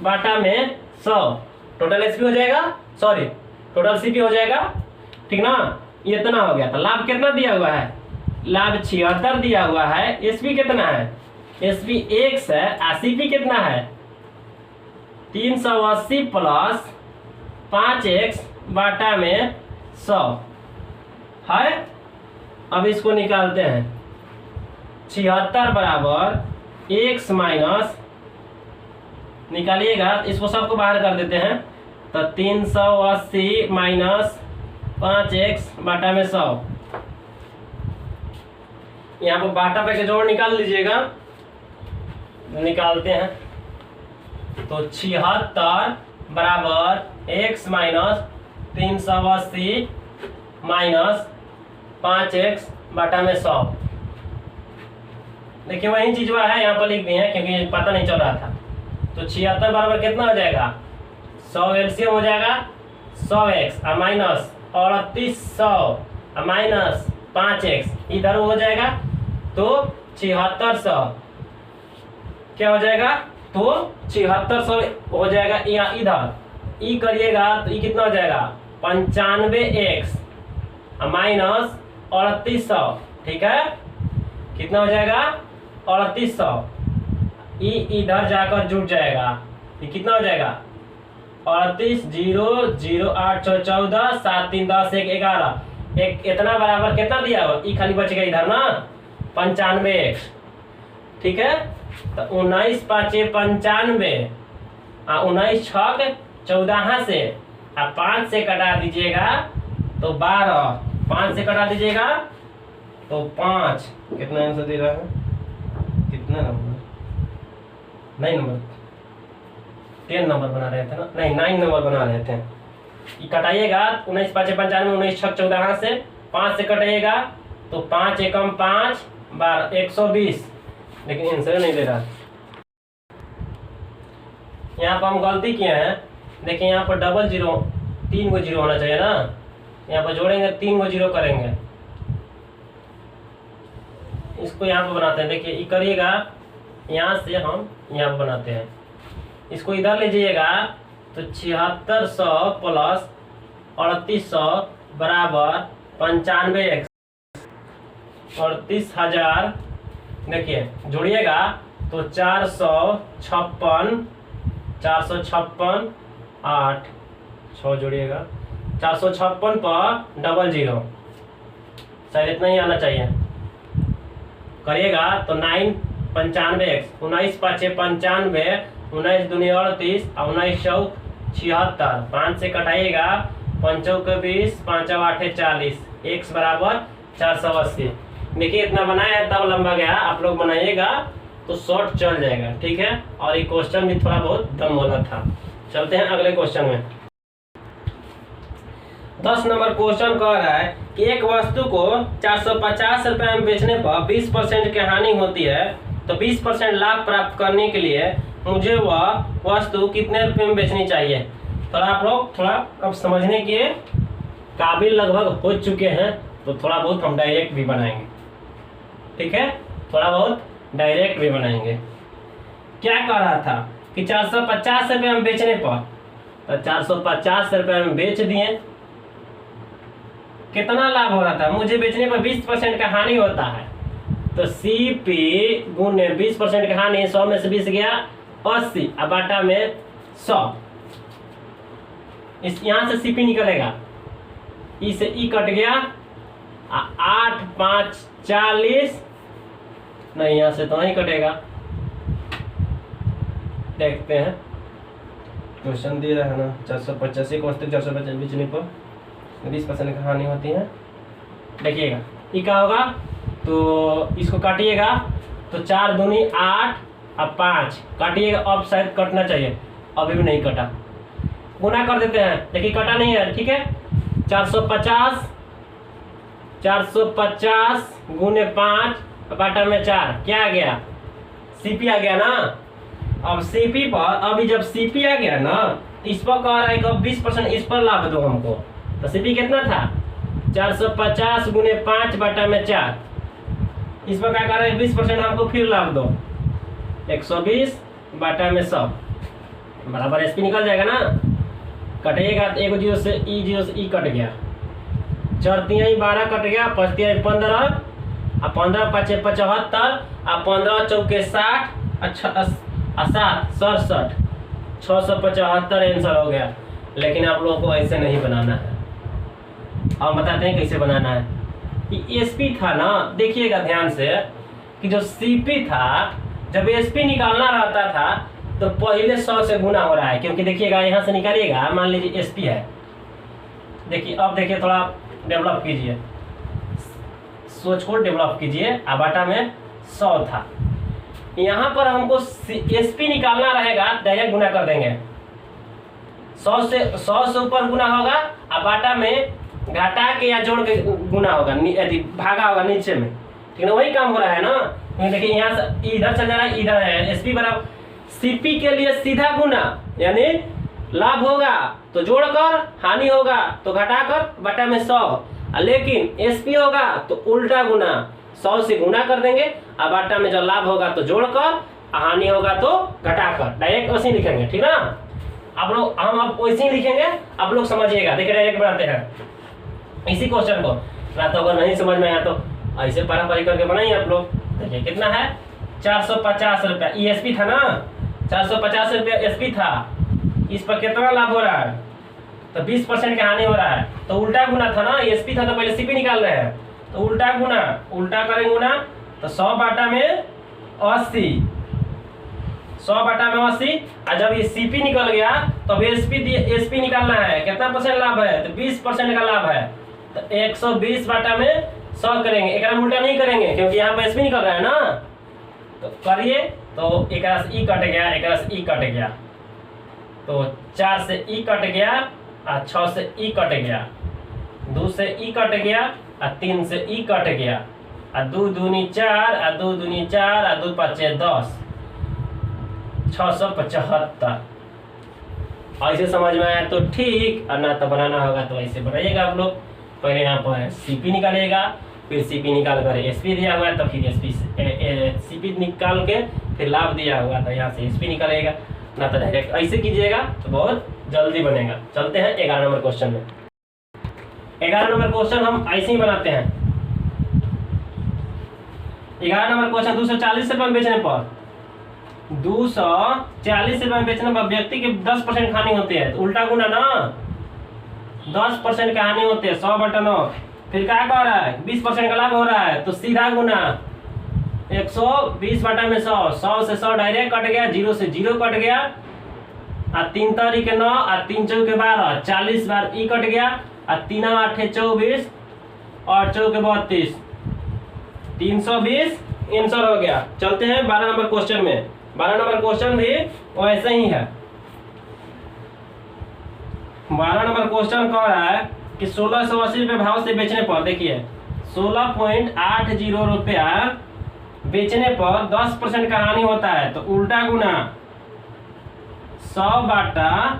बाटा में 100, टोटल एसपी हो जाएगा, सॉरी टोटल सीपी हो जाएगा, ठीक ना। ये इतना हो गया। तो लाभ कितना दिया हुआ है, लाभ 76 दिया हुआ है, एसपी कितना है, एसपी x है, सीपी कितना है 380 प्लस 5x बाटा में 100 है। अब इसको निकालते हैं, 76 बराबर x माइनस, निकालिएगा इसको सबको बाहर कर देते हैं, तो 380 माइनस 5x बाटा में 100, यहाँ पर बाटा पे के जोड़ निकाल लीजिएगा, निकालते हैं। तो 76 बराबर x माइनस 380 माइनस 5x बाटा में 100। देखिए वही चीज हुआ है, यहाँ पर लिख दिए हैं क्योंकि पता नहीं चल रहा था। तो 76 बराबर कितना हो जाएगा, 100 एलसीएम हो जाएगा, 100x माइनस 3800 माइनस 5x इधर हो जाएगा, तो 7600 क्या हो जाएगा, तो 7600 हो जाएगा। यहाँ इधर ई करिएगा तो ई कितना हो जाएगा 95x माइनस 3800, ठीक है, कितना हो जाएगा 3800, ई इधर जाकर जुड़ जाएगा, ये कितना हो जाएगा 38 0 0 8 6 14 7 3 10 1 11, एक इतना बराबर कितना दिया हुआ, ई खाली बचेगा इधर ना 95x, ठीक है। तो 19 5 95, 19 6 14 से 5 से कटा दीजिएगा तो 12, 5 से कटा दीजिएगा तो 5, कितना आंसर दे रहा है, कितना नंबर, 9 नंबर, 10 नंबर बना रहे थे ना, नहीं 9 नंबर बना रहे थे। ये कटाइएगा 19 5 95, 19 6 14 से 5 से कटाइएगा तो 5 एकम 5 12 120, लेकिन आंसर नहीं दे रहा। यहाँ पर हम गलती किए हैं, देखिए यहाँ पर डबल जीरो, 3 गो जीरो होना चाहिए ना, यहाँ पर जोड़ेंगे 3 गो जीरो करेंगे, इसको यहाँ पर बनाते हैं। देखिए ये करिएगा, यहाँ से हम यहाँ पर बनाते हैं, इसको इधर ले जाइएगा तो 7600 प्लस 3800 बराबर 95x, 38,000, देखिए जोड़िएगा तो 456 8 6 जोड़िएगा, 456 पर डबल जीरो, शायद इतना ही आना चाहिए, करिएगा तो 9 95x, 19 5 95, 19 दूनी 38, 19 चौक 76, 5 से कटाइएगा 5 चौक 20, 5 8 40, x बराबर 480। देखिए इतना बनाया है तब लंबा गया, आप लोग बनाइएगा तो शॉर्ट चल जाएगा, ठीक है। और ये क्वेश्चन भी थोड़ा बहुत दम वाला था। चलते हैं अगले क्वेश्चन में। 10 नंबर क्वेश्चन कह रहा है कि एक वस्तु को 450 रुपए में बेचने पर 20% की हानि होती है, तो 20% लाभ प्राप्त करने के लिए मुझे वह वस्तु कितने रुपए में बेचनी चाहिए। तो आप लोग थोड़ा अब समझने के काबिल लगभग हो चुके हैं, तो थोड़ा बहुत हम डायरेक्ट भी बनाएंगे, ठीक है। थोड़ा बहुत डायरेक्ट भी बनाएंगे। क्या कह रहा था कि 450 रुपये में बेचने पर, तो 450 रुपये में बेच दिए, कितना लाभ हो रहा था, मुझे बेचने पर 20% का हानि होता है, तो CP गुने 20% का हानि, 100 में से 20 गया 80, अब बाटा में 100, इस यहाँ से CP निकलेगा, ई से ई कट गया, 8 5 40, नहीं यहाँ से तो नहीं कटेगा। देखते हैं क्वेश्चन दिया है ना, 485 को 450 बेचने पर 20% की हानि होती है। देखिएगा ये क्या होगा, तो इसको काटिएगा तो 4 दूनी 8 और 5 काटिएगा, अब शायद कटना चाहिए, अभी भी नहीं कटा, गुना कर देते हैं, देखिए कटा नहीं है, ठीक है। 450 गुने 5 बाटा में 4, क्या आ गया, CP आ गया ना। अब CP पर, अभी जब CP आ गया ना, इस पर कह रहा है कि 20% इस पर लाभ दो हमको, तो CP कितना था, 450 गुने 5 बाटा में 4, इस पर क्या कर रहा है, 20% हमको फिर लाभ दो, 120 बाटा में 100 बराबर SP निकल जाएगा ना। कटेगा तो 1 जीरो से ई कट गया, 4 तिहाई 12 कट गया, 5 तिहाई 15, और 15 5 75, और 15 चौके 60, अच्छा 7 67, 675 आंसर हो गया। लेकिन आप लोगों को ऐसे नहीं बनाना है, अब बताते हैं कैसे बनाना है। ये SP था ना, देखिएगा ध्यान से कि जो CP था, जब SP निकालना रहता था तो पहले 100 से गुना हो रहा है, क्योंकि देखिएगा यहाँ से निकालिएगा, मान लीजिए SP है, देखिए अब देखिए थोड़ा डेवलप कीजिए, सोच को डेवलप कीजिए। बाटा में 100 था, यहाँ पर हमको SP निकालना रहेगा, डायरेक्ट गुना कर देंगे, 100 से ऊपर गुना होगा, और बाटा में घटा के या जोड़ के गुना होगा, यदि भागा होगा नीचे में, ठीक है। वही काम हो रहा है ना, देखिए यहाँ से इधर चल जा रहा है, इधर है, SP बराबर CP के लिए सीधा गुना, यानी लाभ होगा तो जोड़कर, हानि होगा तो घटाकर, बटा में 100, लेकिन SP होगा तो उल्टा गुना, 100 से गुना कर देंगे, और बाटा में जब लाभ होगा तो जोड़कर, हानि होगा तो घटाकर, डायरेक्ट वैसे ही लिखेंगे, ठीक ना। आप लोग, हम अब वैसे ही लिखेंगे, आप लोग समझिएगा। देखिए डायरेक्ट बनाते हैं इसी क्वेश्चन को, ना तो अगर नहीं समझ में आया तो ऐसे पारापारी करके बनाइए आप लोग। देखिए कितना है, 450 रुपया, ये SP था ना, 450 रुपया SP था, इस पर कितना लाभ हो रहा है, तो 20% का हानि हो रहा है, तो उल्टा गुना था ना, SP था तो पहले CP निकाल रहे हैं, तो उल्टा गुना, उल्टा करेंगे गुना, तो 100 बाटा में 80, 100 बाटा में 80, और जब ये CP निकल गया तो अब SP निकालना है, कितना परसेंट लाभ है, तो 20% का लाभ है, तो 120 बाटा में 100 करेंगे, एक उल्टा नहीं करेंगे क्योंकि यहाँ पर SP निकल रहा है ना, तो करिए, तो एक से ई कट गया, एक से ई कट गया, तो 4 से ई कट गया, और 6 से ई कट गया, 2 से ई कट गया, और 3 से ई कट गया, और 2 दूनी 4, और 2 दूनी 4, और 2 5 10, 675। ऐसे समझ में आया तो ठीक, और ना तो बनाना होगा तो ऐसे बनाइएगा आप लोग। पहले यहाँ पर CP निकालिएगा, फिर CP निकाल कर SP दिया हुआ है तो फिर CP निकाल के फिर लाभ दिया हुआ तो यहाँ से SP निकालेगा, ना तो डायरेक्ट ऐसे कीजिएगा तो बहुत जल्दी बनेगा। चलते हैं 11 नंबर क्वेश्चन में। 11 नंबर क्वेश्चन हम ऐसे ही बनाते हैं। 11 नंबर क्वेश्चन, 240 रुपये में बेचने पर, 240 रुपये में बेचने पर व्यक्ति के 10% हानि होती है, तो उल्टा गुना ना, 10% का हानि होती है, 100 बटा 9, फिर क्या कह रहा है, 20% का लाभ हो रहा है, तो सीधा गुना, 120 बटा में 100, 100 से 100 डायरेक्ट कट गया, 0 से 0 कट गया, और 3 तारीख 9, और 3 चौके 12, 40 बार ई कट गया, और 3 8 24, और चौके 32, 320 आंसर हो गया। चलते हैं 12 नंबर क्वेश्चन में। 12 नंबर क्वेश्चन भी वैसे ही है। 12 नंबर क्वेश्चन कह रहा है कि 1680 रुपये भाव से बेचने पर, देखिए 16.80 रुपया बेचने पर 10% का हानि होता है, तो उल्टा गुना 100 बाटा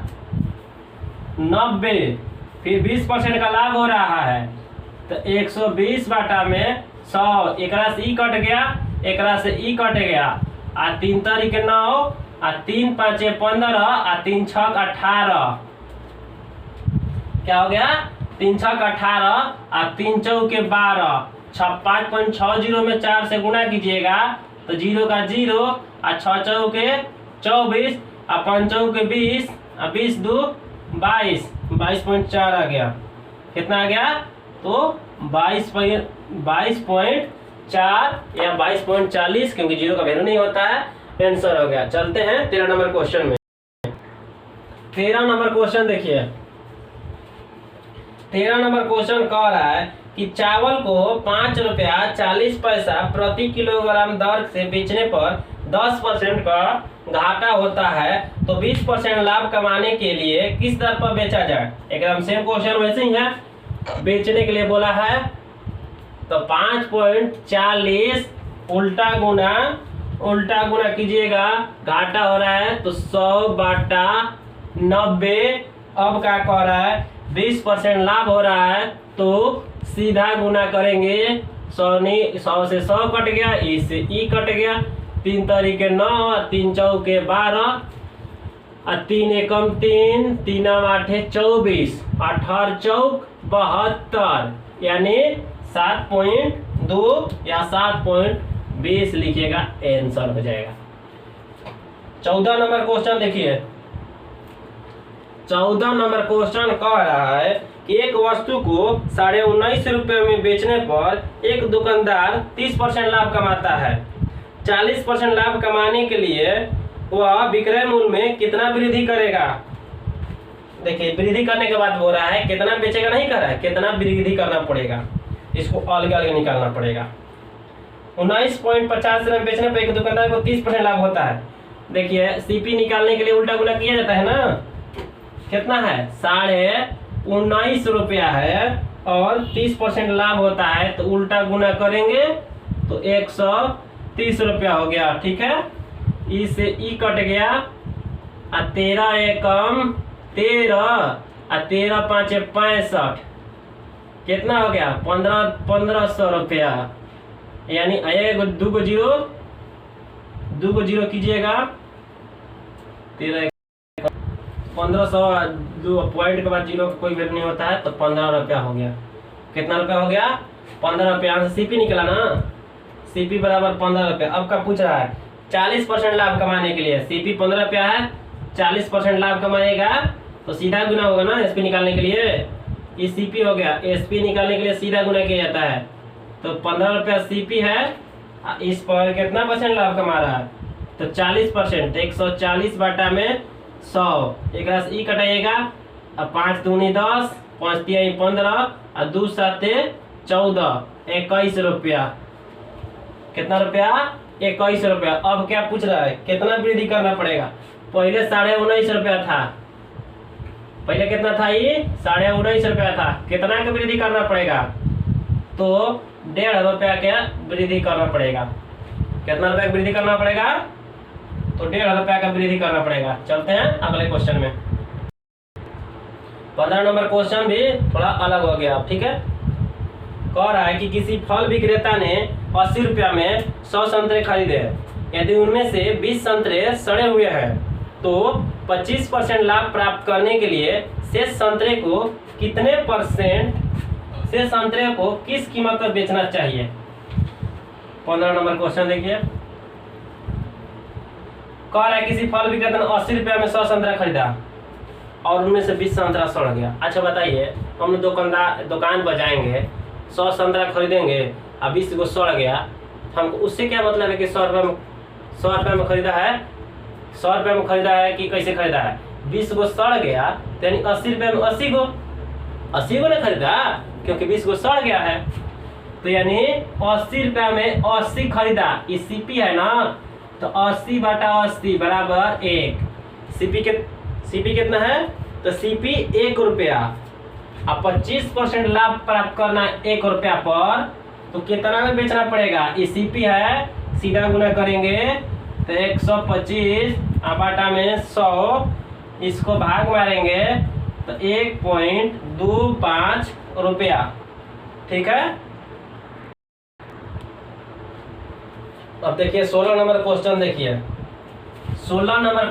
90, फिर 20% का लाभ हो रहा है, तो 120 बाटा में 100, एकरा से ई कट गया, एकरा से ई कट गया, आ 3 तारीख 9, आ 3 5 15, आ 3 6 18, क्या हो गया 3 6 18, आ 3 4 12, 5.60 में 4 से गुना कीजिएगा तो 0 का 0, आ 6 4 24, आ 5 4 20, आ 20 2 22, 22.4 आ गया। कितना आ गया? तो 22.4 या 22.40, क्योंकि 0 का वैल्यू नहीं होता है, आंसर हो गया। चलते हैं 13 नंबर क्वेश्चन में। 13 नंबर क्वेश्चन देखिए। 13 नंबर क्वेश्चन कह रहा है कि चावल को 5 रुपया 40 पैसा प्रति किलोग्राम दर से बेचने पर 10% का घाटा होता है, तो 20% लाभ कमाने के लिए किस दर पर बेचा जाए? एकदम सेम क्वेश्चन वैसे ही है। बेचने के लिए बोला है तो 5.40 उल्टा गुना कीजिएगा, घाटा हो रहा है तो 100 बाटा 90। अब क्या कह रहा है 20% लाभ हो रहा है, तो सीधा गुना करेंगे। 100 से 100 कट गया, ई से ई कट गया, 3 तारीख 9, 3 चौके 12, 3 एकम 3, 3 8 24, 18 चौक 72, यानी 7.2 या 7.20 लिखिएगा, आंसर हो जाएगा। 14 नंबर क्वेश्चन देखिए। 14 नंबर क्वेश्चन कह रहा है कि एक वस्तु को 19.5 रुपये में बेचने पर एक दुकानदार 30% लाभ कमाता है। 40% लाभ कमाने के लिए वह विक्रय मूल्य में कितना वृद्धि करेगा? देखिए वृद्धि करने के बाद बोल रहा है कितना बेचेगा, नहीं कर रहा है, कितना वृद्धि करना पड़ेगा, इसको अलग अलग निकालना पड़ेगा। 19.50 रुपये बेचने पर एक दुकानदार को 30% लाभ होता है। देखिए सीपी निकालने के लिए उल्टा गुना किया जाता है ना। कितना है? 19.5 रुपया है और 30% लाभ होता है, तो उल्टा गुना करेंगे तो 130 रुपया हो गया। ठीक है, ई से ई कट गया, 13 एकम 13, 13 5 65, कितना हो गया? 1500 रुपया, यानी एक 2 जीरो कीजिएगा, 13 1500, 2 पॉइंट के बाद 0 कोई वैल्यू नहीं होता है, तो 15 रुपया हो गया। कितना रुपया हो गया? 15 रुपया। यहाँ से सीपी निकला ना, सीपी बराबर 15 रुपया। अब का पूछ रहा है 40% लाभ कमाने के लिए, सीपी 15 रुपया है, 40% लाभ कमाएगा तो सीधा गुना होगा ना एसपी निकालने के लिए। ये सीपी हो गया, एसपी निकालने के लिए सीधा गुना किया जाता है, तो 15 रुपया सीपी है, इस पर कितना परसेंट लाभ कमा रहा है? तो 40%, 140 बाटा में 100, एक ई कटाइएगा, अब 5 दूनी 10, 5 3 15, और 2 7 14, 21 रुपया। कितना रुपया? 21 रुपया। अब क्या पूछ रहा है कितना वृद्धि करना पड़ेगा? पहले 19.5 रुपया था, पहले कितना था? ये 19.5 रुपया था। कितना का वृद्धि करना पड़ेगा? तो 1.5 रुपया का वृद्धि करना पड़ेगा। कितना रुपया वृद्धि करना पड़ेगा? तो 1.5 रुपया का वृद्धि करना पड़ेगा। चलते हैं अगले क्वेश्चन में। 15 नंबर क्वेश्चन भी थोड़ा अलग हो गया। ठीक है, कह रहा है कि किसी फल विक्रेता ने 80 रुपया में 100 संतरे खरीदे, यदि उनमें से 20 संतरे सड़े हुए हैं तो 25% लाभ प्राप्त करने के लिए शेष संतरे को कितने परसेंट, शेष संतरे को किस कीमत पर बेचना चाहिए? 15 नंबर क्वेश्चन देखिए। कह रहा है किसी फल विक्रेता ने 80 रुपया में 100 संतरा खरीदा और उनमें से 20 संतरा सड़ गया। अच्छा बताइए, हम दुकान पर जाएंगे, 100 संतरा खरीदेंगे और 20 को सड़ गया, हमको उससे क्या मतलब है कि 100 रुपये में खरीदा है, 100 रुपये में खरीदा है कि कैसे खरीदा है? 20 को सड़ गया, तो यानी 80 रुपये में 80 को नहीं खरीदा, क्योंकि 20 को सड़ गया है। तो यानी 80 रुपया में 80 खरीदा, ये सीपी है ना, तो 80 बटा 80 बराबर 1। सीपी कितना है, तो सीपी 1 रुपया। अब 25% लाभ प्राप्त करना है 1 रुपया पर, तो कितना में बेचना पड़ेगा, ये सीपी है, सीधा गुना करेंगे तो 125 बटा में 100, इसको भाग मारेंगे तो 1.25 रुपया। ठीक है। अब देखिए 16 नंबर क्वेश्चन देखिए। 16 नंबर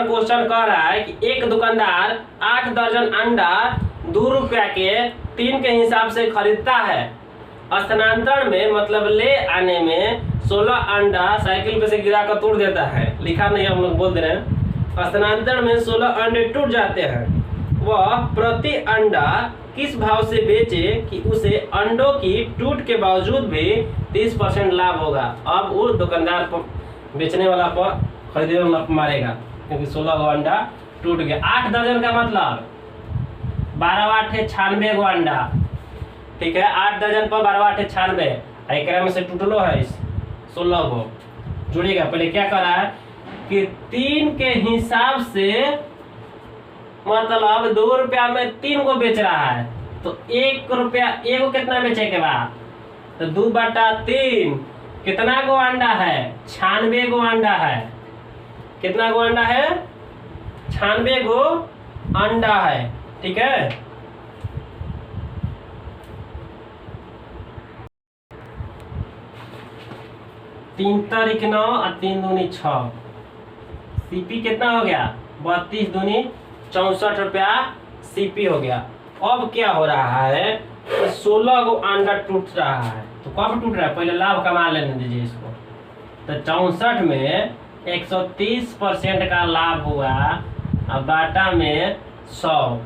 क्वेश्चन कह रहा है कि एक दुकानदार 8 दर्जन अंडा 2 रुपया के 3 के हिसाब से खरीदता है। स्थानांतरण में मतलब ले आने में 16 अंडा साइकिल पे से गिरा कर तोड़ देता है। लिखा नहीं, हम लोग बोल दे रहे हैं। स्थानांतरण में 16 अंडे टूट जाते हैं। वह प्रति अंडा किस भाव से बेचे कि उसे अंडों की टूट के बावजूद भी 30% लाभ होगा। अब वो दुकानदार पर, बेचने वाला पर, खरीदने वाला पर मारेगा, क्योंकि 16 अंडा टूट गया। 8 दर्जन का मतलब 12 8 96 गो अंडा। ठीक है, 8 दर्जन पर 12 8 96, एक में से टूटलो है 16 गो। जुड़िएगा। पहले क्या कर रहा है कि 3 के हिसाब से, मतलब 2 रुपया में 3 को बेच रहा है, तो 1 रुपया एगो कितना बेचे के बाद, तो 2 बटा 3 कितना गो अंडा है, 96 गो अंडा है। कितना गो अंडा है, 96 गो अंडा है। ठीक है। तीन तारीख 9 और 3 दूनी 6, सीपी कितना हो गया, 32 दूनी 64 रुपया सीपी हो गया। अब क्या हो रहा है, तो 16 को अंडा टूट रहा है। तो कब टूट रहा है, पहले लाभ कमा लेने दीजिए इसको। तो 64 में 130% का लाभ हुआ, अब बाटा में 100।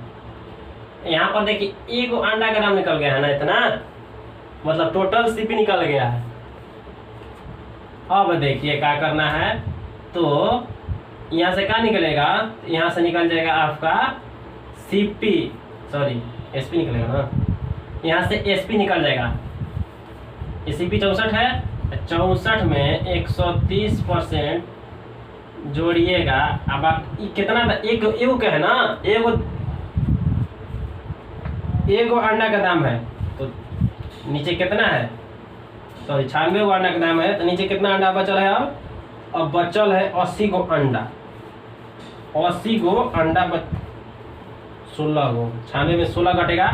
यहाँ पर देखिए एक अंडा का दाम निकल गया है ना, इतना मतलब टोटल सीपी निकल गया है। अब देखिए क्या करना है, तो यहाँ से क्या निकलेगा, यहाँ से निकल जाएगा आपका सीपी, सॉरी एसपी निकलेगा ना, यहाँ से एसपी निकल जाएगा। ये सीपी 64 है, 64 में 130% जोड़िएगा। अब आप कितना था, एक क्या है ना, एगो अंडा का दाम है, तो नीचे कितना है, सॉरी 96 गो अंडा का दाम है, तो नीचे कितना अंडा बचल है। अब बचल है 80 गो अंडा। 80 गो अंडा 16 गो, 96 में 16 घटेगा,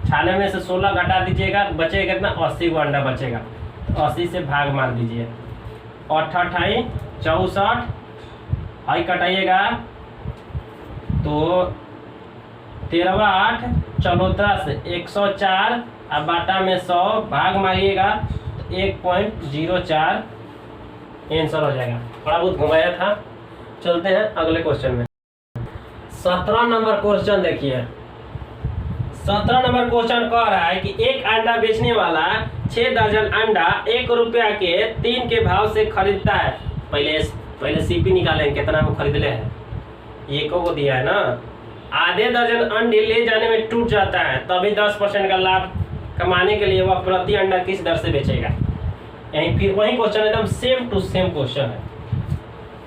96 में से 16 घटा दीजिएगा, बचेगा कितना, 80 गो अंडा बचेगा। तो 80 से भाग मार दीजिए, 8 8 64, हाई कटाइएगा तो 13 8 14 से 104, अब बाटा में 100 भाग मारिएगा तो 1.04 आंसर हो जाएगा। थोड़ा बहुत घुमाया था। चलते हैं अगले क्वेश्चन में। 17 नंबर क्वेश्चन देखिए। 17 नंबर क्वेश्चन कह रहा है कि एक अंडा बेचने वाला 6 दर्जन अंडा 1 रुपया के 3 के भाव से खरीदता है। पहले सीपी निकालेंगे, कितना में खरीद ले है, एक को दिया है ना। आधे दर्जन अंडे ले जाने में टूट जाता है, तभी 10% का लाभ कमाने के लिए वह प्रति अंडा किस दर से बेचेगा। यहीं फिर वही क्वेश्चन, एकदम सेम टू सेम क्वेश्चन है।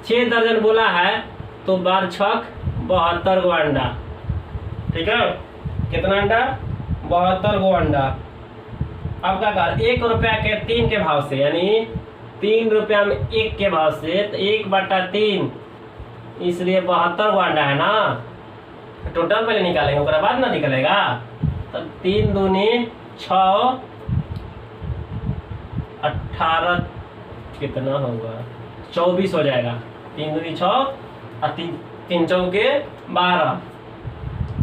6 दर्जन बोला है तो 12 छक 72 गो अंडा। ठीक है, कितना अंडा, 72 गो अंडा। अब क्या कर, 1 रुपया के 3 के भाव से, यानी 3 रुपया में 1 के भाव से, तो 1 बटा 3, इसलिए 72 गो अंडा है ना। टोटल पहले निकालेंगे, उसके बाद ना निकलेगा। तो 3 दूनी 6, 18 कितना होगा, 24 हो जाएगा। 3 दूनी 6 और 3 चौके 12,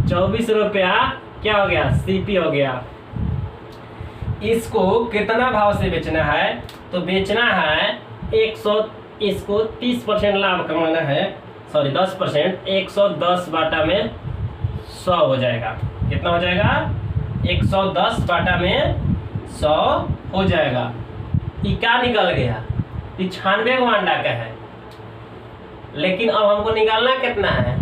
24 रुपया क्या हो गया, सीपी हो गया। इसको कितना भाव से बेचना है, तो बेचना है 100, इसको 30% लाभ कमाना है, सॉरी 10%, 110 बाटा में 100 हो जाएगा। कितना हो जाएगा, 110 बाटा में 100 हो जाएगा। ये क्या निकल गया, 96 गो अंडा का है, लेकिन अब हमको निकालना कितना है,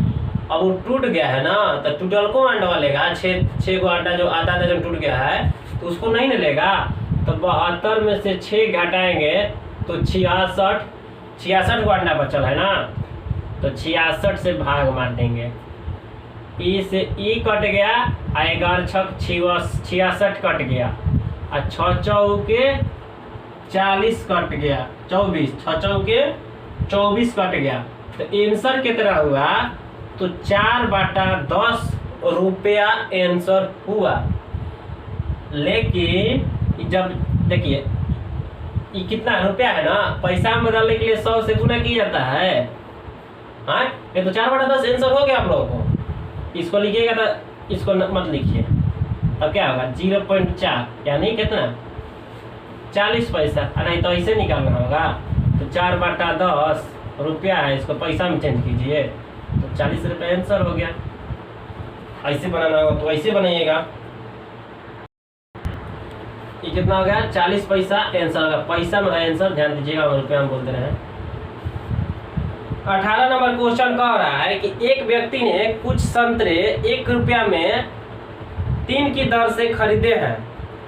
अब वो टूट गया है ना, तो टूटल को अंडा लेगा, छः को अंडा जो आधा दर्जन टूट गया है तो उसको नहीं ना लेगा। तो 72 में से 6 घटाएंगे तो 66 को अंडा बचल है ना, तो 66 से भाग मार देंगे। ई से ई कट गया, 11 छक 66 कट गया, और 6 चौके 40 कट गया, 24 6 चौके 24 कट गया। तो आंसर कितना हुआ, तो 4/10 रुपया आंसर हुआ। लेकिन जब देखिए ये कितना रुपया है ना, पैसा में बदलने के लिए 100 से गुना किया जाता है। हाँ, ये तो 4/10 आंसर हो गया आप लोगों को। इसको लिखिएगा तो इसको मत लिखिए, अब क्या होगा 0.4 यानी कितना 40 पैसा, नहीं तो ऐसे निकालना होगा। तो 4/10 रुपया है, इसको पैसा में चेंज कीजिए तो 40 रुपये आंसर हो गया। ऐसे बनाना होगा तो ऐसे बनाइएगा। ये कितना हो गया 40 पैसा आंसर होगा, पैसा में है आंसर, ध्यान दीजिएगा, रुपया हम बोलते रहे। 18 नंबर क्वेश्चन कह रहा है कि एक व्यक्ति ने कुछ संतरे 1 रुपया में 3 की दर से खरीदे हैं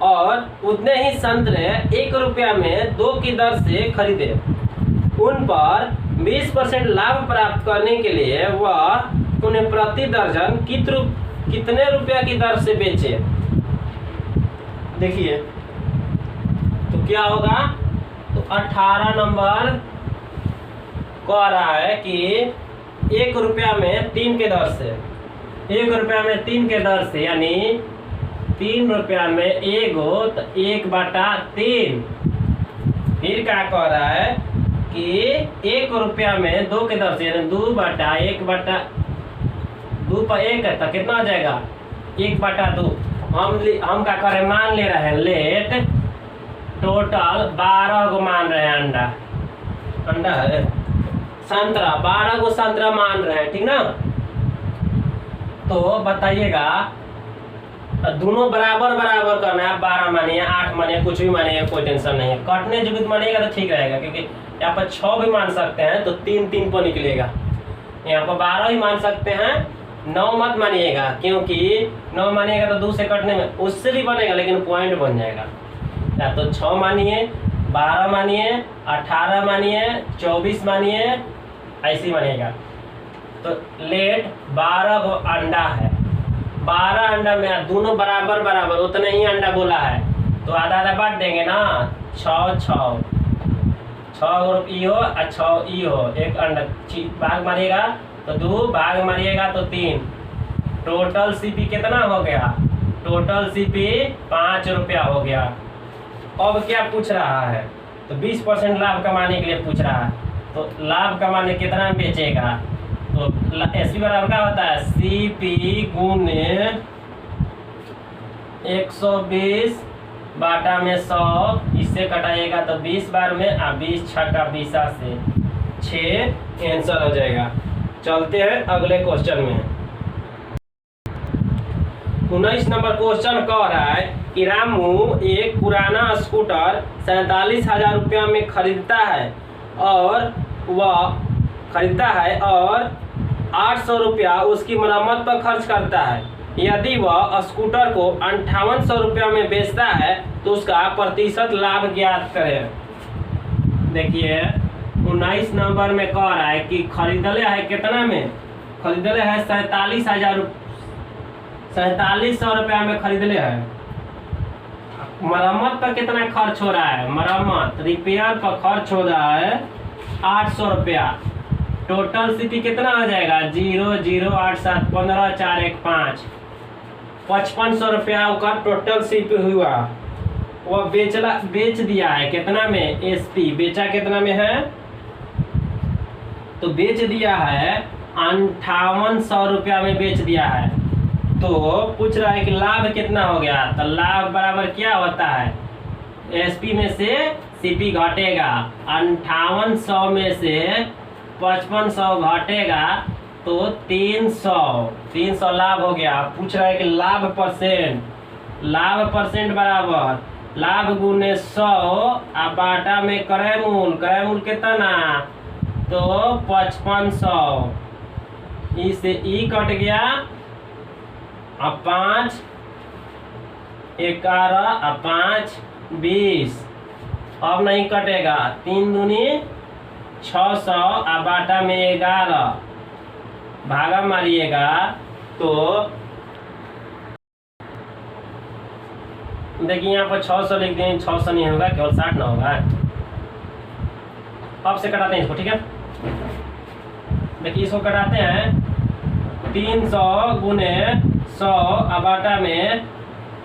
और उतने ही संतरे 1 रुपया में 2 की दर से खरीदे। उन पर 20% लाभ प्राप्त करने के लिए वह उन्हें प्रति दर्जन कितने रुपया की दर से बेचे। देखिए तो क्या होगा, तो 18 नंबर कह रहा है कि 1 रुपया में 3 के दर से, 1 रुपया में 3 के दर से यानी 3 रुपया में 1 हो तो 1/3। फिर क्या कह रहा है कि 1 रुपया में 2 के दर से यानी 2 पर 1 है तो कितना हो जाएगा 1/2। हम क्या कर रहे हैं, मान ले रहे हैं लेट टोटल 12 को मान रहे हैं, अंडा है संतरा 12 को संतरा मान रहे हैं, ठीक ना। तो बताइएगा दोनों बराबर बराबर करना है, 12 मानिए 8 मानिए कुछ भी मानिए, कोई टेंशन नहीं है। कटने जो भी मानिएगा तो ठीक रहेगा, क्योंकि यहाँ पर 6 भी मान सकते हैं तो 3 पर निकलेगा। यहाँ पर 12 ही मान सकते हैं, 9 मत मानिएगा, क्योंकि 9 मानिएगा तो 2 से कटने में उससे भी बनेगा लेकिन पॉइंट बन जाएगा। या तो 6 मानिए, 12 मानिए, 18 मानिए, 24 मानिए, ऐसे ही मानिएगा। तो लेट 12 को अंडा है, 12 अंडा में दोनों बराबर बराबर उतने ही अंडा बोला है तो आधा आधा बांट देंगे ना। 6 ग्रुप ई हो और 6 ई हो, एक अंडा भाग मारिएगा तो 2, भाग मारिएगा तो 3। टोटल सीपी कितना हो गया, टोटल सीपी 5 रुपया हो गया। अब क्या पूछ रहा है, तो 20% लाभ कमाने के लिए पूछ रहा है। तो लाभ कमाने कितना में बेचेगा, तो एसपी बराबर क्या होता है, सीपी गुने 120 बाटा में 100, इससे कटाइएगा तो 20 बार में 20 छक्का 20 से 6 आंसर हो जाएगा। चलते हैं अगले क्वेश्चन में। 19 नंबर क्वेश्चन कह रहा है कि रामू एक पुराना स्कूटर 47,000 रुपया में खरीदता है और 800 रुपया उसकी मरम्मत पर खर्च करता है। यदि वह स्कूटर को 5800 रुपया में बेचता है तो उसका प्रतिशत लाभ ज्ञात करें। देखिए 19 नंबर में कह रहा है कि खरीदले है कितना में, खरीदले है 47,000 रुपया में खरीदले है। मरम्मत पर कितना खर्च हो रहा है, मरम्मत रिपेयर पर खर्च हो रहा है 800 रुपया। टोटल सीपी कितना हो जाएगा 00875 415 5500 रुपया का टोटल सीपी हुआ। वह बेच दिया है कितना में, एसपी बेचा कितना में है, तो बेच दिया है 5800 रुपया में बेच दिया है। तो पूछ रहा है कि लाभ कितना हो गया, तो लाभ बराबर क्या होता है, एसपी में से सीपी घटेगा, 5800 में से 5500 घटेगा तो 300 लाभ हो गया। पूछ रहा है कि लाभ परसेंट बराबर लाभ गुने 100 और बाटा में क्रय मूल कितना, तो 5500 ई से ई कट गया, अब 5 11 और 5 20, अब नहीं कटेगा। 3 दूनी 600 और बाटा में 11, भागा मारिएगा तो देखिए यहाँ पर 600 लिख दें, 600 नहीं होगा, केवल 60 ना होगा। अब से कटाते हैं इसको, ठीक है। देखिए इसको कटाते हैं, 300 गुने 100 और बाटा में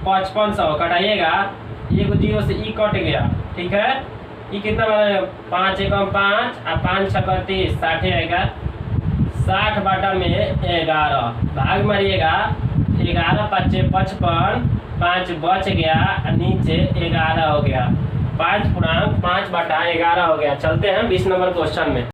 5500 कटाइएगा, एक 0 से ई कट गया, ठीक है। ई कितना बना, 5 एकम 5 और 5 छक्का 30, 60 आएगा। 60 बाटा में 11, भाग मारिएगा, 11 5 55, 5 बच गया, नीचे 11 हो गया। 5 पूर्णांक 5 बाटा 11 हो गया। चलते हैं 20 नंबर क्वेश्चन में।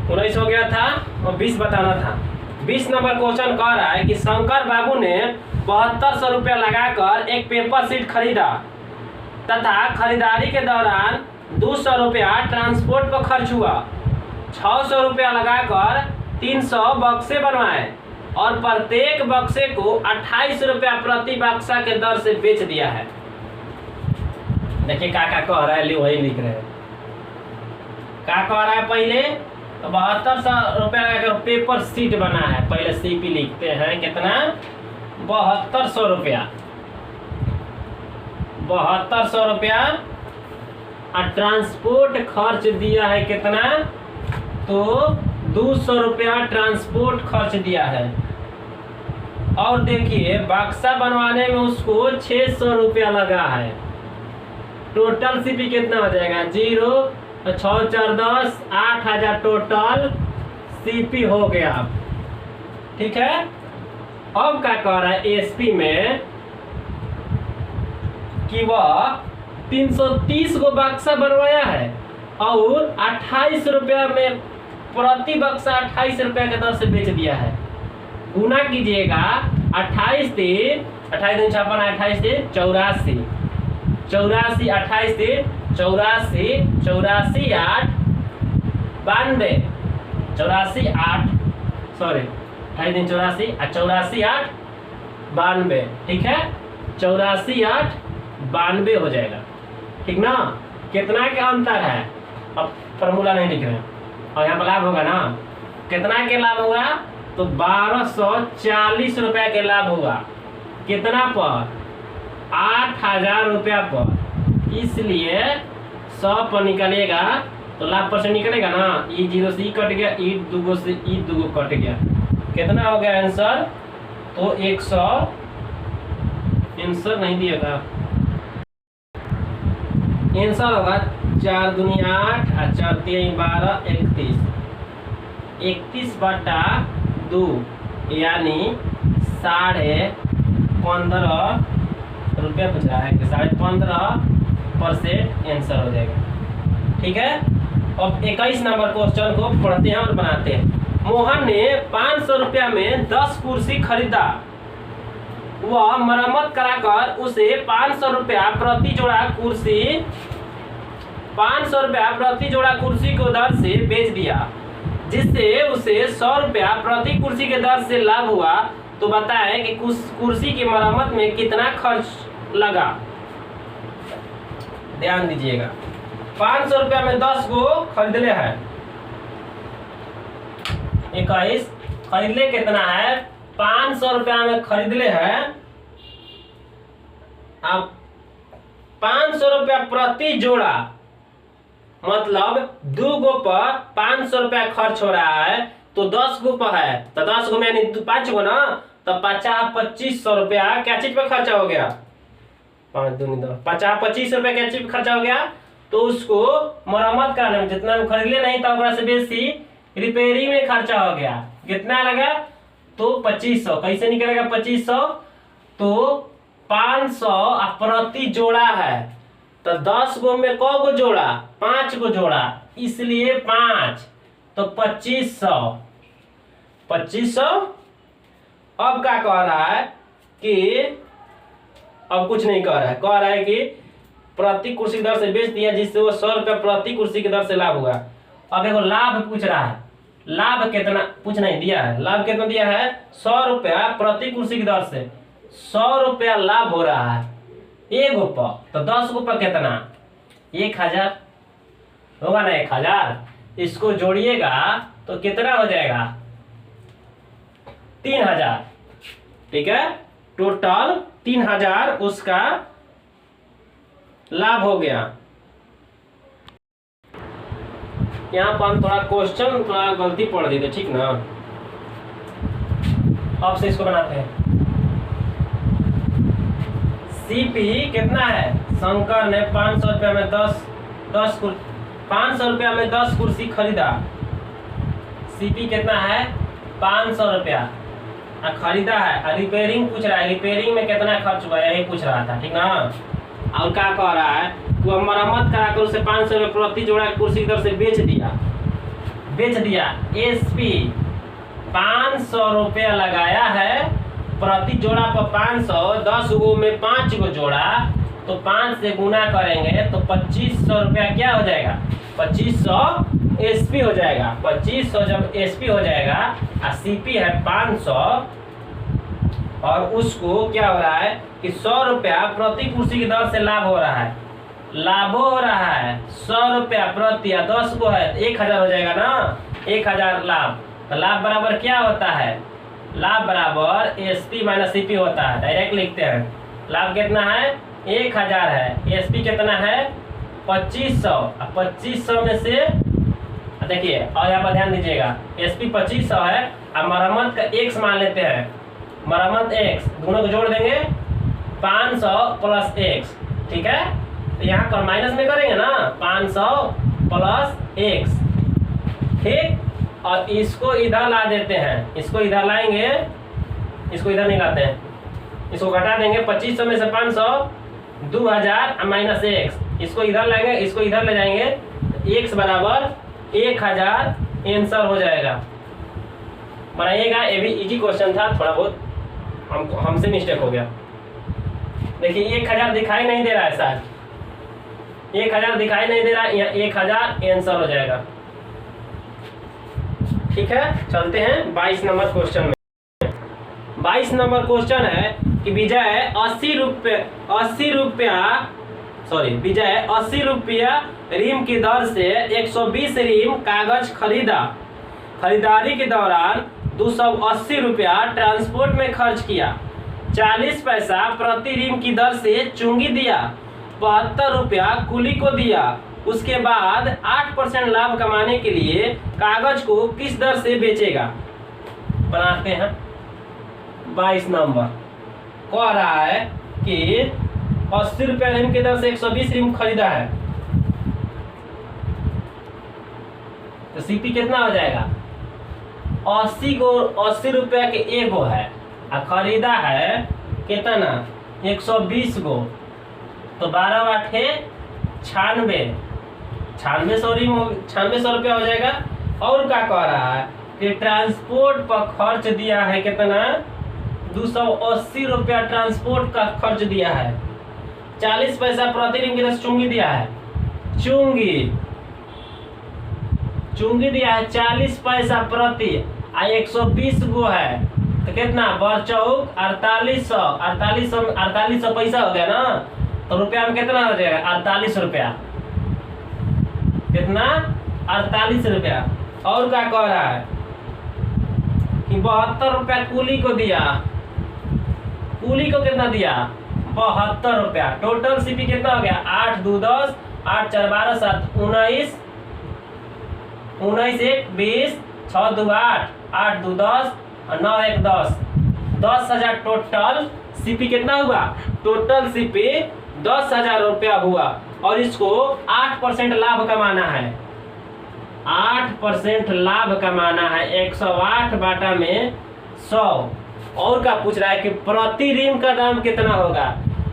19 हो गया था और 20 बताना था। 20 नंबर क्वेश्चन कह रहा है कि शंकर बाबू ने 7200 रुपया लगाकर एक पेपर सीट खरीदा तथा खरीदारी के दौरान 200 रुपया ट्रांसपोर्ट पर खर्च हुआ। 600 रुपया लगाकर 300 बक्से बनवाए और प्रत्येक बक्से को 28 रुपया प्रति बक्सा के दर से बेच दिया है। देखिए क्या कह रहा है, वही लिख रहे हैं। क्या कह रहा है, पहले तो 7200 रुपया लगाकर पेपर सीट बना है। पहले सीपी लिखते हैं, कितना, 7200 रुपया, 7200 रुपया और ट्रांसपोर्ट खर्च दिया है कितना, तो 200 रुपया ट्रांसपोर्ट खर्च दिया है। और देखिए बक्सा बनवाने में उसको 600 रुपया लगा है। टोटल सीपी कितना हो जाएगा, 0 6 4 10, 8000 टोटल सीपी हो गया, ठीक है। अब क्या कह रहा है एसपी में कि वह 330 को बक्सा बनवाया है और 28 रुपया में प्रति बक्सा 28 रुपया के दर से बेच दिया है। गुना कीजिएगा, 28 3 58 दिन 56, 28 दिन 84, 84 28 दिन 84, 84 8 92, 84 8 सॉरी 28 दिन 84 और 84 8 92, ठीक है। 84 8 92 हो जाएगा, ठीक ना। कितना का अंतर है, अब फॉर्मूला नहीं लिख रहे हैं। और यहाँ पर लाभ होगा ना, कितना के लाभ होगा, तो 1240 रुपया के लाभ होगा। कितना पर, 8000 रुपया पर। इसलिए 100 पर निकलेगा तो लाभ पर से निकलेगा ना, ई 0 से ई कट गया, ई 2 से ई 2 कट गया। कितना हो गया आंसर, तो 100, आंसर नहीं दिएगा, आंसर होगा 4 दूनी 8 और 4 3 12, 31, 31 बटा 2 यानी 15.5 रुपया बच रहा है, 15.5% आंसर हो जाएगा, ठीक है। अब 21 नंबर क्वेश्चन को पढ़ते हैं और बनाते हैं। मोहन ने 500 रुपया में 10 कुर्सी खरीदा। वह मरम्मत कराकर उसे 500 रुपया प्रति जोड़ा कुर्सी 500 रुपया प्रति जोड़ा कुर्सी को दर से बेच दिया, जिससे उसे 100 रुपया प्रति कुर्सी के दर से लाभ हुआ। तो बताएं कि कुर्सी की मरम्मत में कितना खर्च लगा। ध्यान दीजिएगा, 500 रुपया में 10 को खरीदले है। 21 खरीदले कितना है, 500 रुपया में खरीदले है। अब 500 रुपया प्रति जोड़ा, मतलब 2 गो पर 500 रुपया खर्च हो रहा है, तो 10 गो पर है तो 10 गो में यानी 5 गो ना, तो 2500 रुपया क्या चीज पर खर्चा हो गया, 5 दूनी 10, 25 रुपया क्या चीज पर खर्चा हो गया। तो उसको मरम्मत कराने में जितना खरीदले नहीं था उससे बेसी रिपेयरिंग में खर्चा हो गया। कितना लगा, तो 2500। कैसे निकलेगा 2500, तो 500 प्रति जोड़ा है, तो 10 गो में कौ गो जोड़ा, 5 गो जोड़ा, इसलिए 5, तो 2500। 2500। अब क्या कह रहा है कि, अब कुछ नहीं कह रहा है कि प्रति कुर्सी दर से बेच दिया, जिससे वो 100 रुपया प्रति कुर्सी की दर से लाभ हुआ। अब देखो लाभ पूछ रहा है, लाभ कितना पूछ नहीं दिया है, लाभ कितना दिया है 100 रुपया प्रति कुर्सी की दर से 100 रुपया लाभ हो रहा है एक पर, तो 10 पर कितना 1000 होगा ना, 1000 इसको जोड़िएगा तो कितना हो जाएगा 3000, ठीक है, टोटल 3000 उसका लाभ हो गया। यहाँ पर हम थोड़ा क्वेश्चन थोड़ा गलती पढ़ दी थी, ठीक ना। अब से इसको बनाते हैं। सीपी कितना है, शंकर ने 500 रुपया में 10 500 रुपया में 10 कुर्सी खरीदा। सीपी कितना है 500 रुपया खरीदा है, रिपेयरिंग पूछ रहा है, रिपेयरिंग में कितना खर्च हुआ यही पूछ रहा था, ठीक ना। और क्या कह रहा है, वो मरम्मत कराकर उसे 500 रुपये प्रति जोड़ा कुर्सी की तरफ से बेच दिया। एसपी 500 रुपया लगाया है, प्रति जोड़ा पर 500, 10 गो में 5 गो जोड़ा, तो 5 से गुना करेंगे तो 2500 रुपया क्या हो जाएगा 2500 एसपी हो जाएगा। 2500 जब एसपी हो जाएगा और सीपी है 500, और उसको क्या हो रहा है कि 100 रुपया प्रति कुर्सी की दर से लाभ हो रहा है, लाभ हो रहा है 100 रुपया प्रति, 10 को है 1000 हो जाएगा ना, 1000 लाभ। तो लाभ बराबर क्या होता है, लाभ बराबर एसपी माइनस सीपी होता है, डायरेक्ट लिखते हैं। लाभ कितना है 1000 है, एसपी कितना है 2500, 2500 में से देखिए, और यहाँ पर ध्यान दीजिएगा, एसपी 2500 है, अब मरम्मत का एक्स मान लेते हैं, मरम्मत एक्स दोनों को जोड़ देंगे 500 प्लस एक्स, ठीक है। तो यहाँ पर माइनस में करेंगे ना 500 प्लस एक्स, ठीक। और इसको इधर ला देते हैं, इसको इधर लाएंगे, इसको इधर नहीं लाते हैं, इसको घटा देंगे 2500 में से 500 2000 माइनस एक्स, इसको इधर लाएंगे, इसको इधर ले जाएंगे, एक्स बराबर 1000 आंसर हो जाएगा। बनाइएगा, ये भी इजी क्वेश्चन था, थोड़ा बहुत हमसे मिस्टेक हो गया। देखिए 1000 दिखाई नहीं दे रहा है सर, 1000 दिखाई नहीं दे रहा है, यहाँ 1000 आंसर हो जाएगा, ठीक है। चलते हैं 22 नंबर क्वेश्चन में। 22 नंबर क्वेश्चन है कि विजय 80 रुपया रीम की दर से 120 रीम कागज खरीदा। खरीदारी के दौरान 280 रुपया ट्रांसपोर्ट में खर्च किया, 40 पैसा प्रति रीम की दर से चुंगी दिया, 72 रुपया कुली को दिया। उसके बाद 8% लाभ कमाने के लिए कागज को किस दर से बेचेगा। बनाते हैं। 22 नंबर कह रहा है कि 80 रुपया रीम की दर से 120 रीम खरीदा है, तो सीपी कितना हो जाएगा 80 रुपया के एगो है, और खरीदा है कितना 120 गो, तो 12 8 96 रुपया हो जाएगा। और क्या कह रहा है कि ट्रांसपोर्ट पर खर्च दिया है कितना 280 रुपया ट्रांसपोर्ट का खर्च दिया है, 40 पैसा प्रति रीम की दर से चुंगी दिया है, चुंगी दिया है 40 पैसा प्रति, 120 गो है, तो कितना बर चौक 4800 पैसा हो गया ना, तो रुपया में कितना हो जाएगा 48 रुपया, कितना 48 रुपया। और क्या कह रहा है कि 72 रुपया कुली को दिया, कुली को कितना दिया 72 रुपया। टोटल सीपी कितना हो गया 8 2 10 8 4 12 7 19 19 1 20 6 2 8 8 2 10 और 9 1 10 10,000 टोटल सीपी कितना हुआ, टोटल सीपी 10,000 रुपया हुआ। और इसको 8% लाभ कमाना है, 8% लाभ कमाना है, 108 बाटा में 100। और क्या पूछ रहा है कि प्रति रीम का दाम कितना होगा,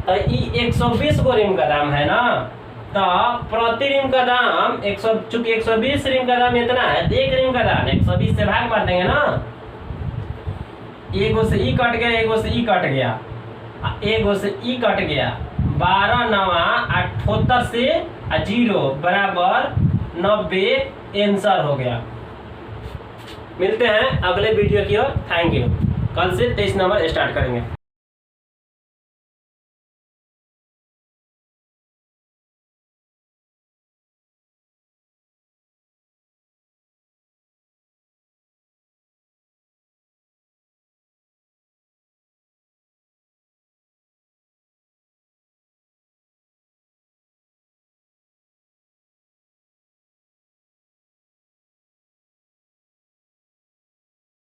तो 120 गो रीम का दाम है ना, तो प्रति रीम का दाम चूंकि 120 रीम का दाम इतना है, तो एक रीम का दाम 120 से भाग मार देंगे ना, एगो से ई कट गया, एगो से ई कट गया, एगो से ई कट गया, 12 9 78 से 0 बराबर 90 आंसर हो गया। मिलते हैं अगले वीडियो की ओर। Thank you. कल से 23 नंबर स्टार्ट करेंगे।